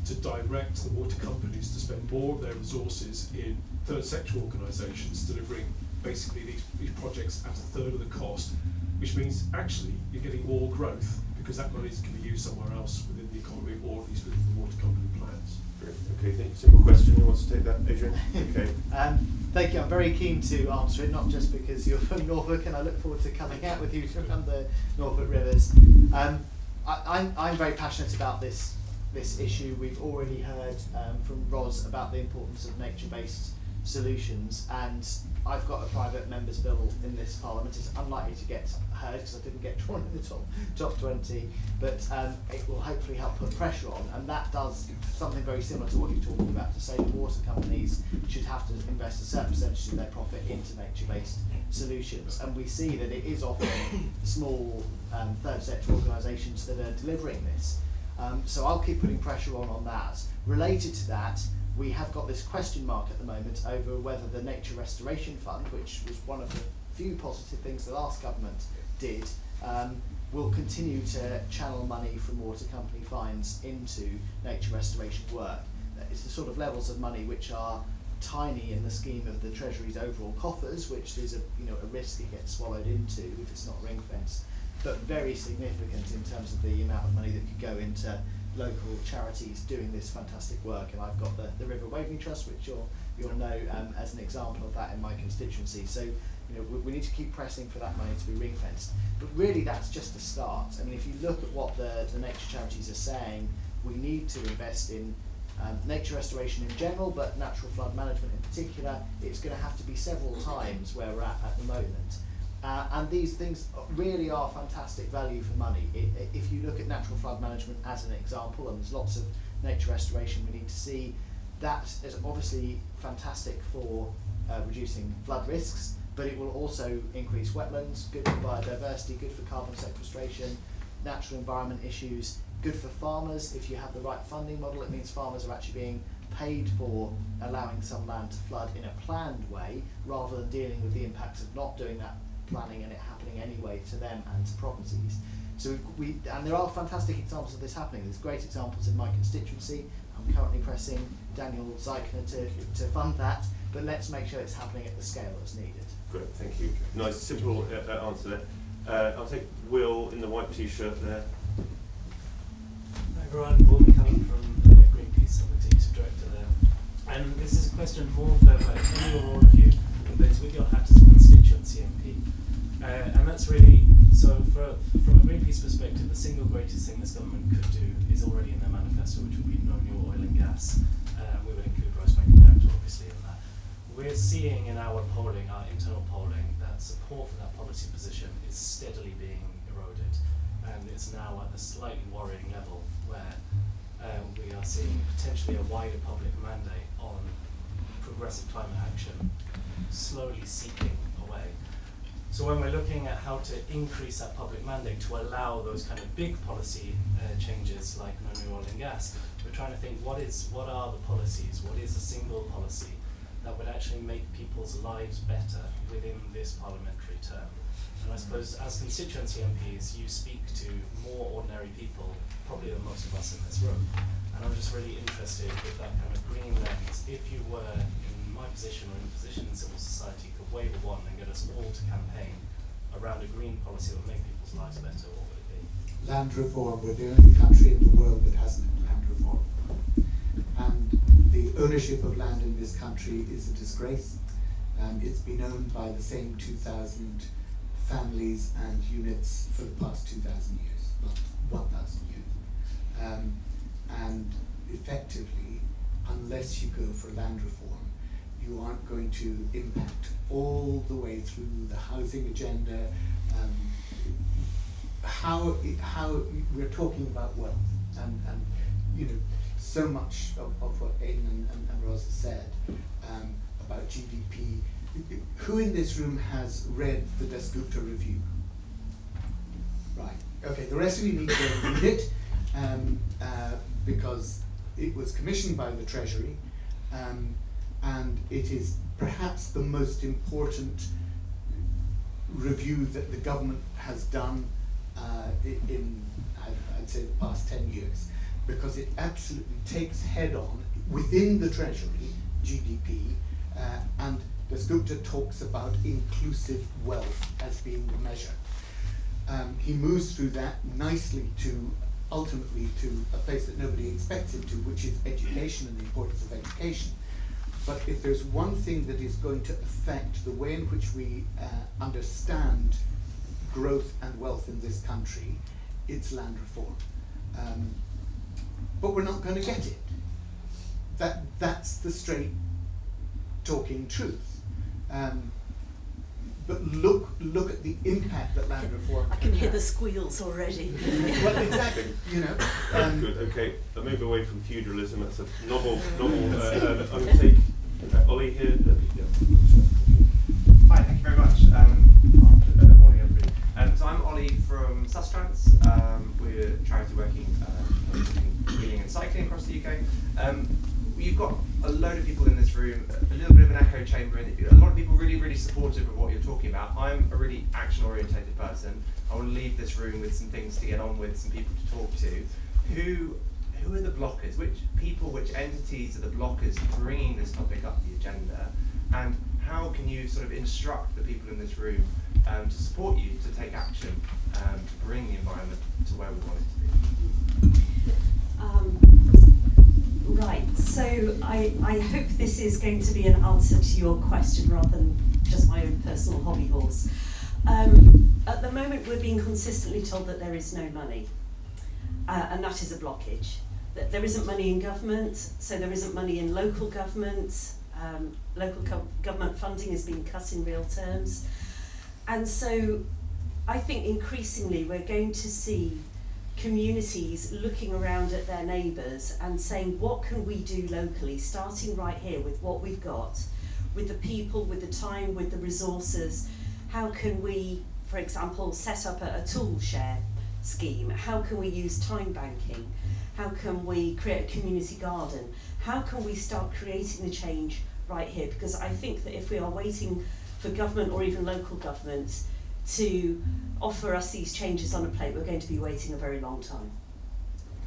to direct the water companies to spend more of their resources in third sector organisations delivering basically these projects at a third of the cost, which means actually you're getting more growth because that money can be used somewhere else within the economy, or at least within the water company plans? Okay, simple question. Who wants to take that, Adrian? Okay. Thank you. I'm very keen to answer it, not just because you're from Norfolk and I look forward to coming out with you around the Norfolk Rivers. I'm very passionate about this issue. We've already heard from Ros about the importance of nature-based solutions, and I've got a private member's bill in this Parliament. It's unlikely to get heard because I didn't get drawn in the top 20, but it will hopefully help put pressure on, and that does something very similar to what you're talking about, to say the water companies should have to invest a certain percentage of their profit into nature-based solutions, and we see that it is often small third sector organisations that are delivering this. So I'll keep putting pressure on that. Related to that, we have got this question mark at the moment over whether the Nature Restoration Fund, which was one of the few positive things the last government did, will continue to channel money from water company fines into nature restoration work. It's the sort of levels of money which are tiny in the scheme of the Treasury's overall coffers, which there's a risk it gets swallowed into if it's not ring fenced, but very significant in terms of the amount of money that could go into local charities doing this fantastic work. And I've got the River Waveney Trust, which you'll know as an example of that in my constituency. So we need to keep pressing for that money to be ring fenced. But really, that's just a start. I mean, if you look at what the nature charities are saying, we need to invest in nature restoration in general, but natural flood management in particular. It's going to have to be several times where we're at the moment. And these things really are fantastic value for money. If you look at natural flood management as an example, and there's lots of nature restoration we need to see, that is obviously fantastic for reducing flood risks, but it will also increase wetlands, good for biodiversity, good for carbon sequestration, natural environment issues, good for farmers. If you have the right funding model, it means farmers are actually being paid for allowing some land to flood in a planned way, rather than dealing with the impacts of not doing that planning and it happening anyway to them and to properties. So and there are fantastic examples of this happening. There's great examples in my constituency. I'm currently pressing Daniel Zeichner to fund that, but let's make sure it's happening at the scale that's needed. Great, thank you. Nice, simple answer there. I'll take Will in the white t-shirt there. Hi everyone, Will McCullough from Greenpeace, I'm the Executive Director there. And this is a question more for any or all of you, but it's with your hat as a constituency MP. And that's really, so from a Greenpeace perspective, the single greatest thing this government could do is already in their manifesto, which would be no new oil and gas. We would include Rosemary Conductor obviously in that. we're seeing in our polling, our internal polling, that support for that policy position is steadily being eroded, and it's now at a slightly worrying level where we are seeing potentially a wider public mandate on progressive climate action slowly seeping away. So when we're looking at how to increase that public mandate to allow those kind of big policy changes like no new oil and gas, we're trying to think what are the policies, what is a single policy that would actually make people's lives better within this parliamentary term. And I suppose as constituency MPs, you speak to more ordinary people, probably than most of us in this room. And I'm just really interested with that kind of green lens. If you were in my position or in a position in civil society, could wave a wand and get us all to campaign around a green policy that would make people's lives better, what would it be? Land reform. We're the only country in the world that hasn't land reform. And the ownership of land in this country is a disgrace. It's been owned by the same 2,000 families and units for the past 2,000 years, well, 1,000 years. And effectively, unless you go for land reform, you aren't going to impact all the way through the housing agenda. How we're talking about wealth, and you know, so much of what Aidan and Rosa said about GDP. Who in this room has read the Dasgupta review? Right. Okay. The rest of you need to go and read it because it was commissioned by the Treasury, and it is perhaps the most important review that the government has done in I'd say the past 10 years, because it absolutely takes head on within the Treasury GDP, and Dasgupta talks about inclusive wealth as being the measure. He moves through that nicely to ultimately to a place that nobody expects him to, which is education and the importance of education. But if there's one thing that is going to affect the way in which we understand growth and wealth in this country, it's land reform. But we're not going to get it. That's the straight talking truth. But look at the impact that land reform I can hear have. the squeals already. Well, exactly. You know. Good. Okay. I move away from feudalism. That's a novel. I'm going to take Ollie here. Hi. Thank you very much. Morning, everybody. So I'm Ollie from Sustrans. We're a charity working healing and cycling across the UK. You've got a load of people in this room, a little bit of an echo chamber, and a lot of people really, really supportive of what you're talking about. I'm a really action-orientated person. I want to leave this room with some things to get on with, some people to talk to. Who are the blockers? Which people, which entities are the blockers bringing this topic up the agenda? And how can you sort of instruct the people in this room to support you to take action to bring the environment to where we want it to be? Right, so I hope this is going to be an answer to your question rather than just my own personal hobby horse. At the moment, we're being consistently told that there is no money, and that is a blockage. That there isn't money in government, so there isn't money in local government. Government funding is being cut in real terms. And so I think increasingly we're going to see communities looking around at their neighbours and saying, what can we do locally, starting right here with what we've got, with the people, with the time, with the resources. How can we, for example, set up a tool share scheme? How can we use time banking? How can we create a community garden? How can we start creating the change right here? Because I think that if we are waiting for government or even local government to offer us these changes on a plate, we're going to be waiting a very long time.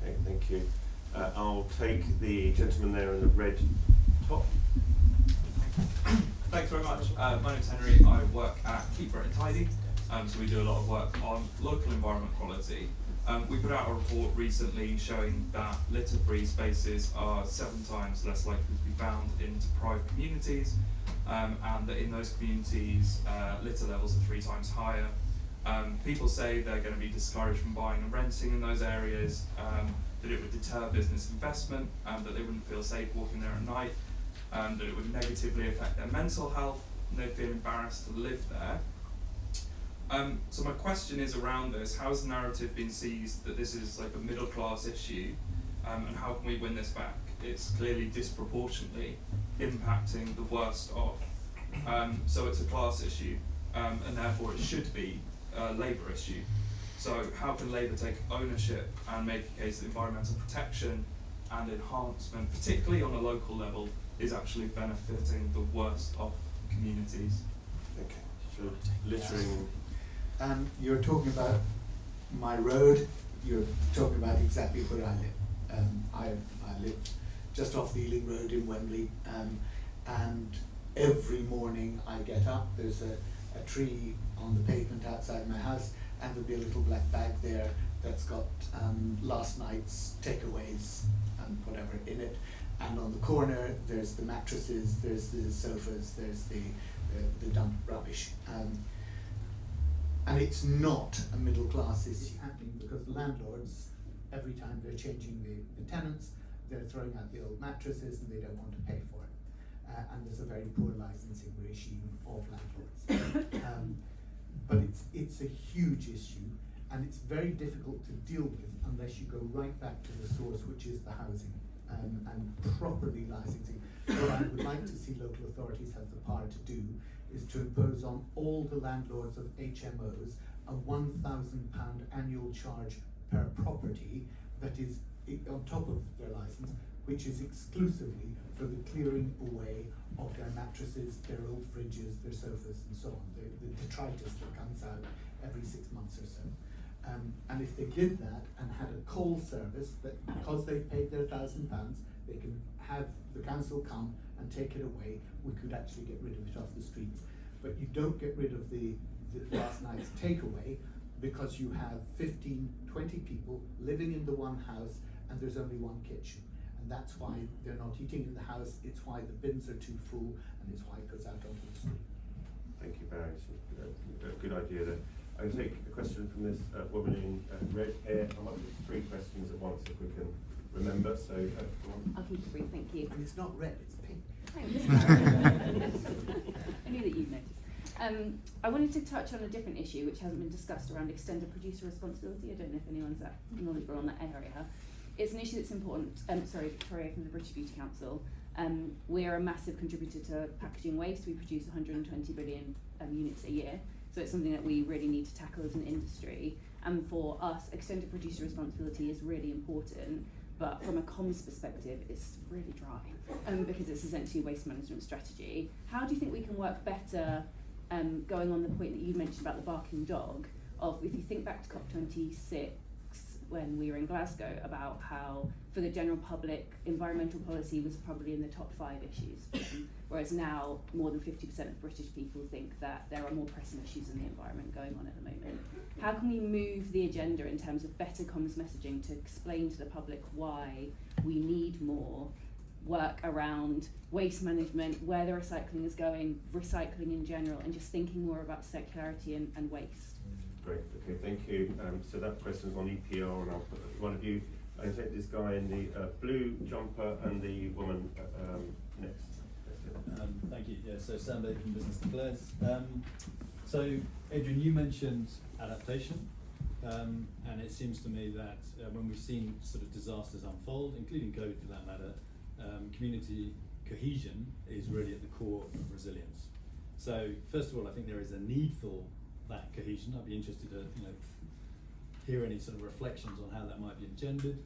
Okay, thank you. I'll take the gentleman there in the red top. Thanks very much. My name's Henry. I work at Keep Britain Tidy, so we do a lot of work on local environment quality. We put out a report recently showing that litter-free spaces are 7 times less likely to be found in deprived communities, and that in those communities litter levels are 3 times higher. People say they're going to be discouraged from buying and renting in those areas, that it would deter business investment, that they wouldn't feel safe walking there at night. that it would negatively affect their mental health, and they feel embarrassed to live there. So my question is around this: how has the narrative been seized that this is like a middle class issue, and how can we win this back? It's clearly disproportionately impacting the worst off. So it's a class issue, and therefore it should be a Labour issue. So how can Labour take ownership and make a case that environmental protection and enhancement, particularly on a local level, is actually benefiting the worst off communities? Okay. So littering. You're talking about my road. You're talking about exactly where I live. I live just off the Ealing Road in Wembley, and every morning I get up, there's a tree on the pavement outside my house, and there'll be a little black bag there that's got last night's takeaways and whatever in it, and on the corner there's the mattresses, there's the sofas, there's the dumped rubbish. And it's not a middle class issue happening because the landlords, every time they're changing the tenants, they're throwing out the old mattresses and they don't want to pay for it. And there's a very poor licensing regime of landlords. But it's a huge issue, and it's very difficult to deal with unless you go right back to the source, which is the housing, and properly licensing. What I would like to see local authorities have the power to do is to impose on all the landlords of HMOs a £1,000 annual charge per property that is on top of their license, which is exclusively for the clearing away of their mattresses, their old fridges, their sofas and so on, the detritus that comes out every 6 months or so. And if they did that and had a coal service that, because they've paid their £1,000, they can have the council come and take it away, we could actually get rid of it off the streets. But you don't get rid of the last night's takeaway because you have 15, 20 people living in the one house and there's only one kitchen. And that's why they're not eating in the house, it's why the bins are too full, and it's why it goes out onto the street. Thank you, Barry. So, good idea there. I can take a question from this woman in red hair. I might do 3 questions at once if we can remember. So, go on. I'll keep it brief, thank you. And it's not red, it's pink. I knew that you'd notice. I wanted to touch on a different issue which hasn't been discussed around extended producer responsibility. I don't know if anyone's that knowledgeable on that area. It's an issue that's important. Victoria from the British Beauty Council. We are a massive contributor to packaging waste. We produce 120 billion units a year. So it's something that we really need to tackle as an industry. And for us, extended producer responsibility is really important. But from a comms perspective, it's really dry because it's essentially a waste management strategy. How do you think we can work better, going on the point that you mentioned about the barking dog, of if you think back to COP26, when we were in Glasgow, about how for the general public, environmental policy was probably in the top 5 issues, whereas now more than 50% of British people think that there are more pressing issues in the environment going on at the moment. How can we move the agenda in terms of better comms messaging to explain to the public why we need more work around waste management, where the recycling is going, recycling in general, and just thinking more about circularity and waste? Great, okay, thank you. So that question's on EPR, and I'll put one of you. I take this guy in the blue jumper and the woman next. Thank you. Yeah, so Sam Baker from Business Declares. So Adrian, you mentioned adaptation, and it seems to me that when we've seen sort of disasters unfold, including COVID for that matter, community cohesion is really at the core of resilience. So first of all, I think there is a need for that cohesion. I'd be interested to hear any sort of reflections on how that might be engendered.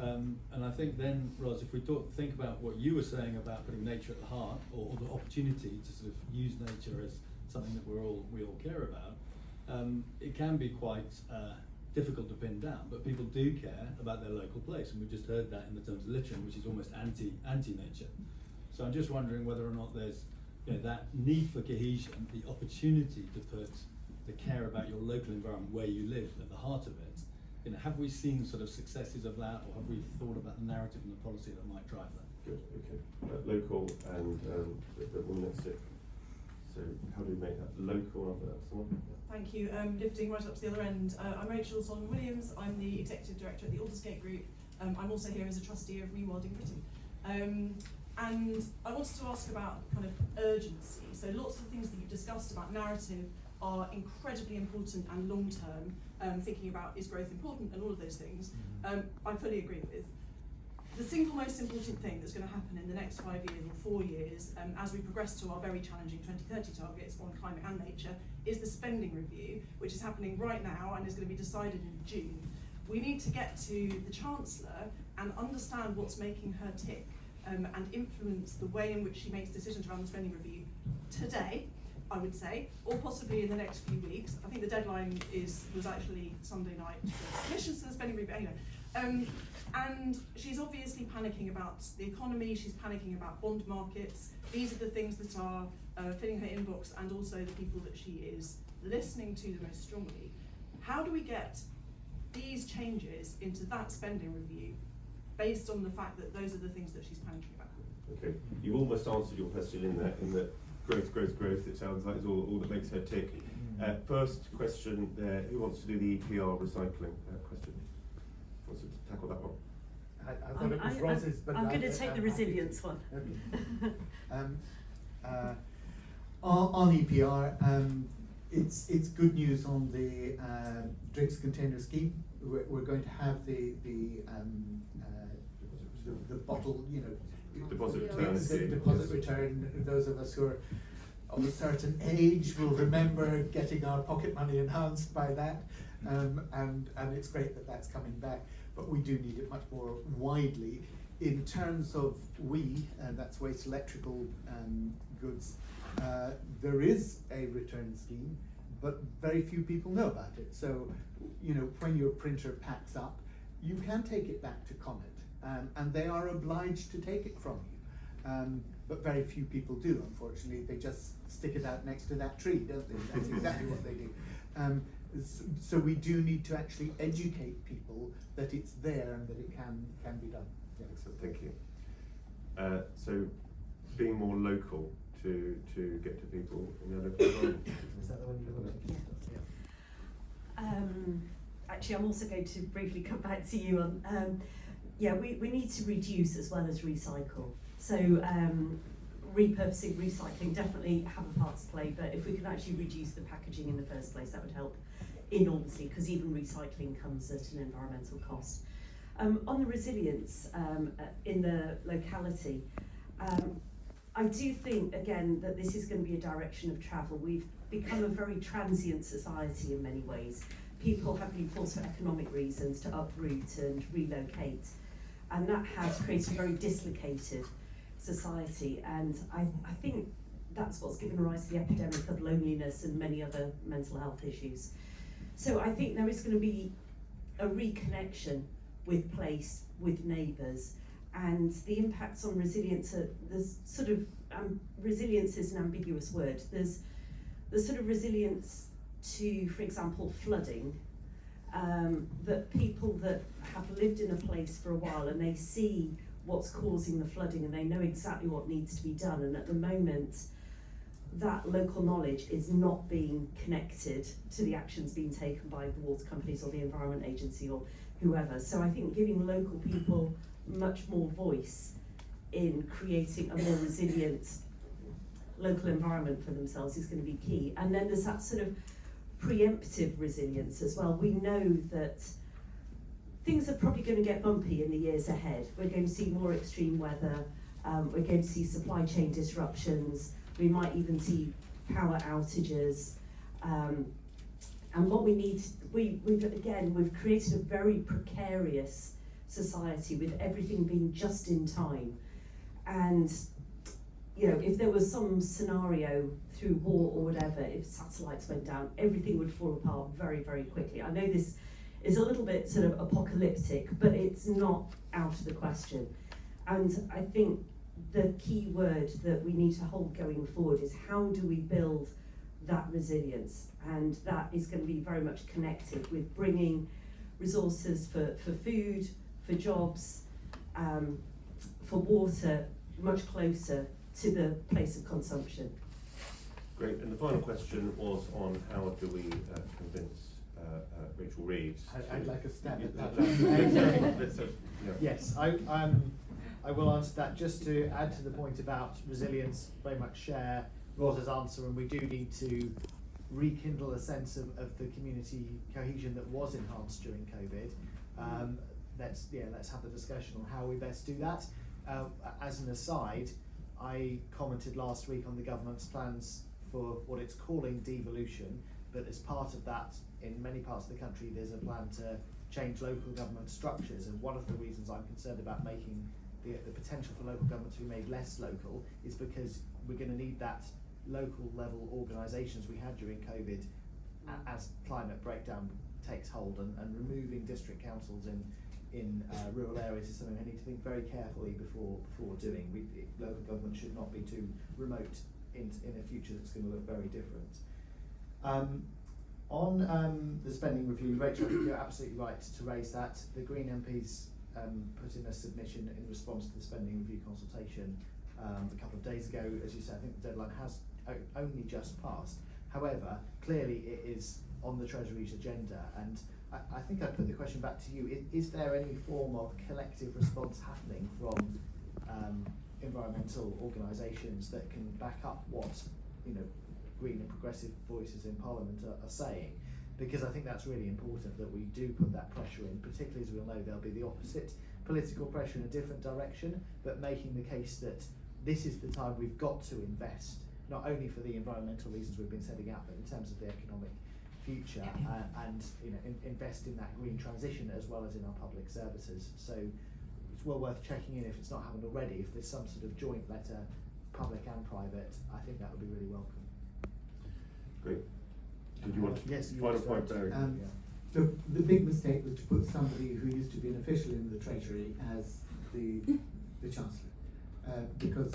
And I think then, Ros, if we think about what you were saying about putting nature at the heart, or the opportunity to sort of use nature as something that we all care about, it can be quite difficult to pin down, but people do care about their local place, and we've just heard that in the terms of littering, which is almost anti-nature. So I'm just wondering whether or not there's that need for cohesion, the opportunity to put the care about your local environment where you live at the heart of it. Have we seen sort of successes of that, or have we thought about the narrative and the policy that might drive that? Good, okay. Local and the woman next to it. So how do we make that local after that? Someone? Thank you. Lifting right up to the other end, I'm Rachel Solomon-Williams. I'm the Executive Director at the Aldersgate Group. I'm also here as a trustee of Rewilding Britain. And I wanted to ask about kind of urgency. So lots of the things that you've discussed about narrative are incredibly important and long-term, thinking about is growth important and all of those things, I fully agree with. The single most important thing that's going to happen in the next 5 years or 4 years, as we progress to our very challenging 2030 targets on climate and nature, is the spending review, which is happening right now and is going to be decided in June. We need to get to the Chancellor and understand what's making her tick, and influence the way in which she makes decisions around the spending review today, I would say, or possibly in the next few weeks. I think the deadline was actually Sunday night for submissions to the spending review, anyway. And she's obviously panicking about the economy, she's panicking about bond markets. These are the things that are filling her inbox, and also the people that she is listening to the most strongly. How do we get these changes into that spending review based on the fact that those are the things that she's panicking about? Okay, you've almost answered your question in that growth, it sounds like is all that makes her tick. First question there, who wants to do the EPR recycling question? Who wants to tackle that one? I thought it was Ross's, but I'm going to take the resilience one. Okay. On EPR, it's good news on the drinks container scheme. We're going to have the bottle, Deposit return. Deposit return. Those of us who are of a certain age will remember getting our pocket money enhanced by that, and it's great that that's coming back. But we do need it much more widely in terms of and that's waste electrical goods. There is a return scheme, but very few people know about it. So, when your printer packs up, you can take it back to Comet, and they are obliged to take it from you. But very few people do, unfortunately. They just stick it out next to that tree, don't they? That's exactly what they do. So we do need to actually educate people that it's there and that it can be done. Yeah. Excellent, thank you. So being more local to get to people in the local environment. Is that the one you wanted to talk? Yeah. Actually, I'm also going to briefly come back to you on, we need to reduce as well as recycle. So repurposing, recycling definitely have a part to play, but if we can actually reduce the packaging in the first place, that would help enormously, because even recycling comes at an environmental cost. On the resilience in the locality, I do think, again, that this is going to be a direction of travel. We've become a very transient society in many ways. People have been forced for economic reasons to uproot and relocate, and that has created a very dislocated society, and I think that's what's given rise to the epidemic of loneliness and many other mental health issues. So I think there is going to be a reconnection with place, with neighbours, and the impacts on resilience are, there's sort of, resilience is an ambiguous word. There's sort of resilience to, for example, flooding, that people that have lived in a place for a while and they see what's causing the flooding and they know exactly what needs to be done, and at the moment that local knowledge is not being connected to the actions being taken by the water companies or the Environment Agency or whoever. So I think giving local people much more voice in creating a more resilient local environment for themselves is going to be key. And then there's that sort of preemptive resilience as well. We know that things are probably going to get bumpy in the years ahead. We're going to see more extreme weather, we're going to see supply chain disruptions, we might even see power outages. And what we need, we've created a very precarious society with everything being just in time. And if there was some scenario through war or whatever, if satellites went down, everything would fall apart very, very quickly. I know this is a little bit sort of apocalyptic, but it's not out of the question. And I think the key word that we need to hold going forward is how do we build that resilience? And that is going to be very much connected with bringing resources for food, for jobs, for water, much closer to the place of consumption. Great, and the final question was on how do we convince Rachel Reeves? I'd like a stab at that. Let's, Yes, I will answer that. Just to add to the point about resilience, very much share Rosa's answer, and we do need to rekindle a sense of the community cohesion that was enhanced during COVID. Let's have the discussion on how we best do that. As an aside, I commented last week on the government's plans for what it's calling devolution, but as part of that, in many parts of the country, there's a plan to change local government structures, and one of the reasons I'm concerned about making the potential for local government to be made less local is because we're going to need that local level organisations we had during COVID as climate breakdown takes hold, and removing district councils in rural areas is something I need to think very carefully before doing. Local government should not be too remote in a future that's going to look very different. On the spending review, Rachel, I think you're absolutely right to raise that. The Green MPs put in a submission in response to the spending review consultation a couple of days ago. As you said, I think the deadline has only just passed. However, clearly it is on the Treasury's agenda, and I think I'd put the question back to you. Is there any form of collective response happening from environmental organisations that can back up what green and progressive voices in Parliament are saying? Because I think that's really important that we do put that pressure in, particularly as we all know there'll be the opposite political pressure in a different direction, but making the case that this is the time we've got to invest, not only for the environmental reasons we've been setting out, but in terms of the economic future, and invest in that green transition as well as in our public services. So it's well worth checking in if it's not happened already. If there's some sort of joint letter, public and private, I think that would be really welcome. Great. Did you want to? Yes, final point, Barry? Look, the big mistake was to put somebody who used to be an official in the Treasury as the Chancellor, because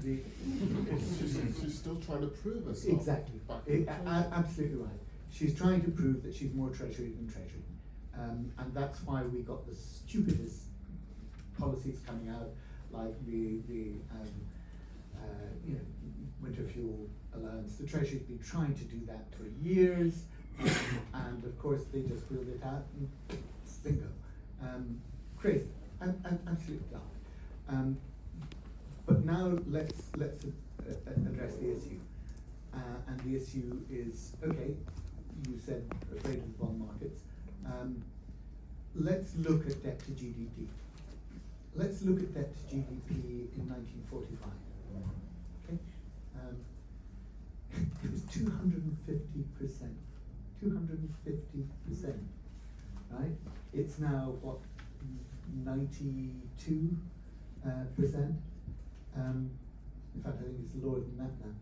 she's still trying to prove herself. Exactly. Absolutely right. She's trying to prove that she's more Treasury than Treasury, and that's why we got the stupidest policies coming out, like the winter fuel allowance. The Treasury's been trying to do that for years, and of course they just wheeled it out and bingo. Crazy. Absolutely dumb. But now let's address the issue. And the issue is, okay, you said afraid of the bond markets. Let's look at debt to GDP. Let's look at debt to GDP in 1945. Okay? It was 250%. 250%. Right? It's now what, 92%? In fact, I think it's lower than that now.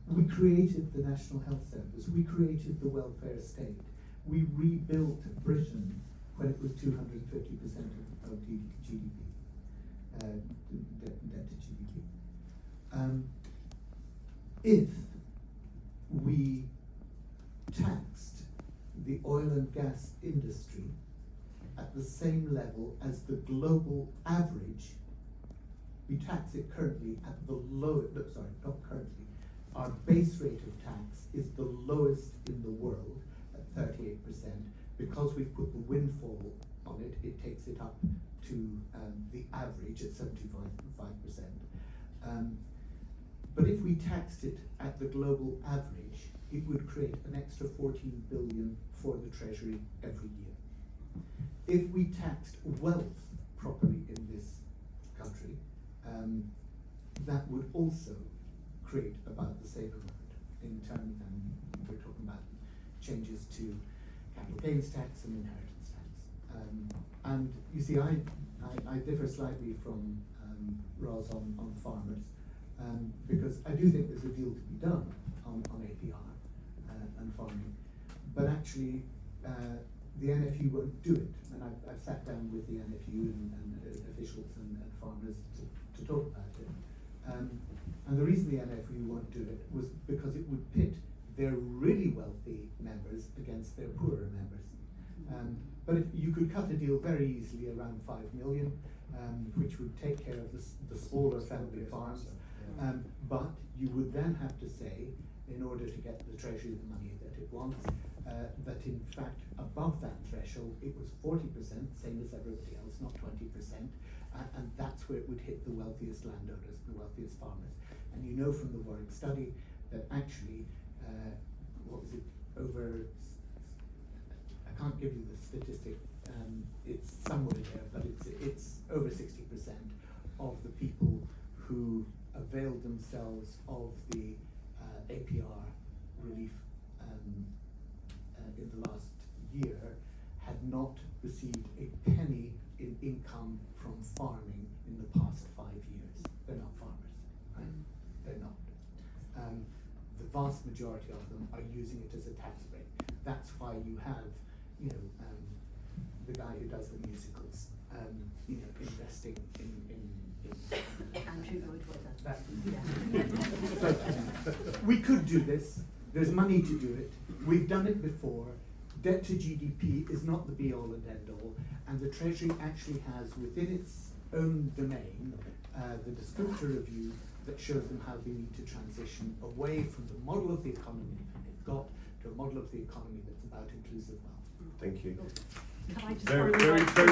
We created the National Health Service. We created the welfare state. We rebuilt Britain when it was 250% of GDP, debt to GDP. If we taxed the oil and gas industry at the same level as the global average, we tax it currently at the lowest, sorry, not currently, our base rate of tax is the lowest in the world at 38%. Because we've put the windfall on it, it takes it up to the average at 75%. But if we taxed it at the global average, it would create an extra 14 billion for the Treasury every year. If we taxed wealth properly in this country, that would also create about the same amount in terms, and we're talking about changes to capital gains tax and inheritance tax. And you see, I differ slightly from Ros on farmers, because I do think there's a deal to be done on APR and farming, but actually the NFU won't do it. And I've sat down with the NFU and officials and farmers to talk about it. And the reason the NFU won't do it was because it would pit their really wealthy members against their poorer members. But if you could cut a deal very easily around 5 million, which would take care of the smaller family farms, but you would then have to say, in order to get the Treasury the money that it wants, that in fact above that threshold it was 40%, same as everybody else, not 20%, and that's where it would hit the wealthiest landowners, the wealthiest farmers. And you know from the Warwick study that actually, what was it, over, I can't give you the statistic, it's somewhere there, but it's over 60% of the people who availed themselves of the APR relief in the last year had not received a penny in income from farming in the past 5 years. They're not farmers, right? They're not. The vast majority of them are using it as a tax break. That's why you have, the guy who does the musicals, investing in Andrew Lloyd Webber. So, we could do this. There's money to do it. We've done it before. Debt to GDP is not the be all and end all, and the Treasury actually has within its own domain the descriptor review that shows them how they need to transition away from the model of the economy that they've got to a model of the economy that's about inclusive wealth. Thank you. Can I just Very, borrow the very, mic? very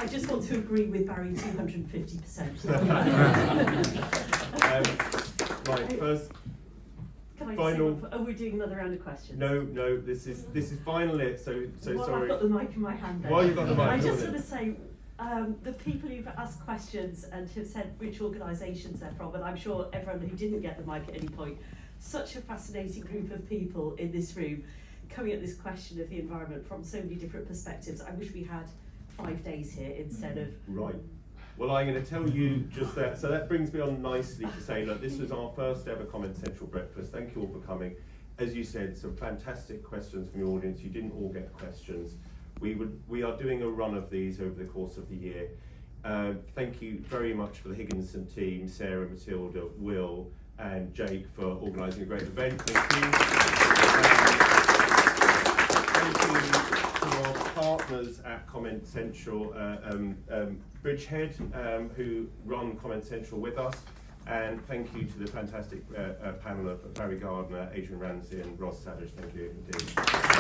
I just want to agree with Barry 250%. Right, first. Can I Final. just say, we're doing another round of questions. No, this is final it. So Well, sorry. I've got the mic in my hand then. While you've got the mic, I go just on want to then. say, the people who've asked questions and have said which organisations they're from, and I'm sure everyone who didn't get the mic at any point, such a fascinating group of people in this room coming at this question of the environment from so many different perspectives. I wish we had 5 days here instead of... Right. Well, I'm going to tell you just that. So that brings me on nicely to say, look, this was our first ever Comment Central breakfast. Thank you all for coming. As you said, some fantastic questions from the audience. You didn't all get questions. We are doing a run of these over the course of the year. Thank you very much for the Higginson team, Sarah, Matilda, Will, and Jake for organising a great event. Thank you. Thank you to our partners at Comment Central, Bridgehead, who run Comment Central with us, and thank you to the fantastic panel of Barry Gardiner, Adrian Ramsay, and Ross Savage. Thank you indeed.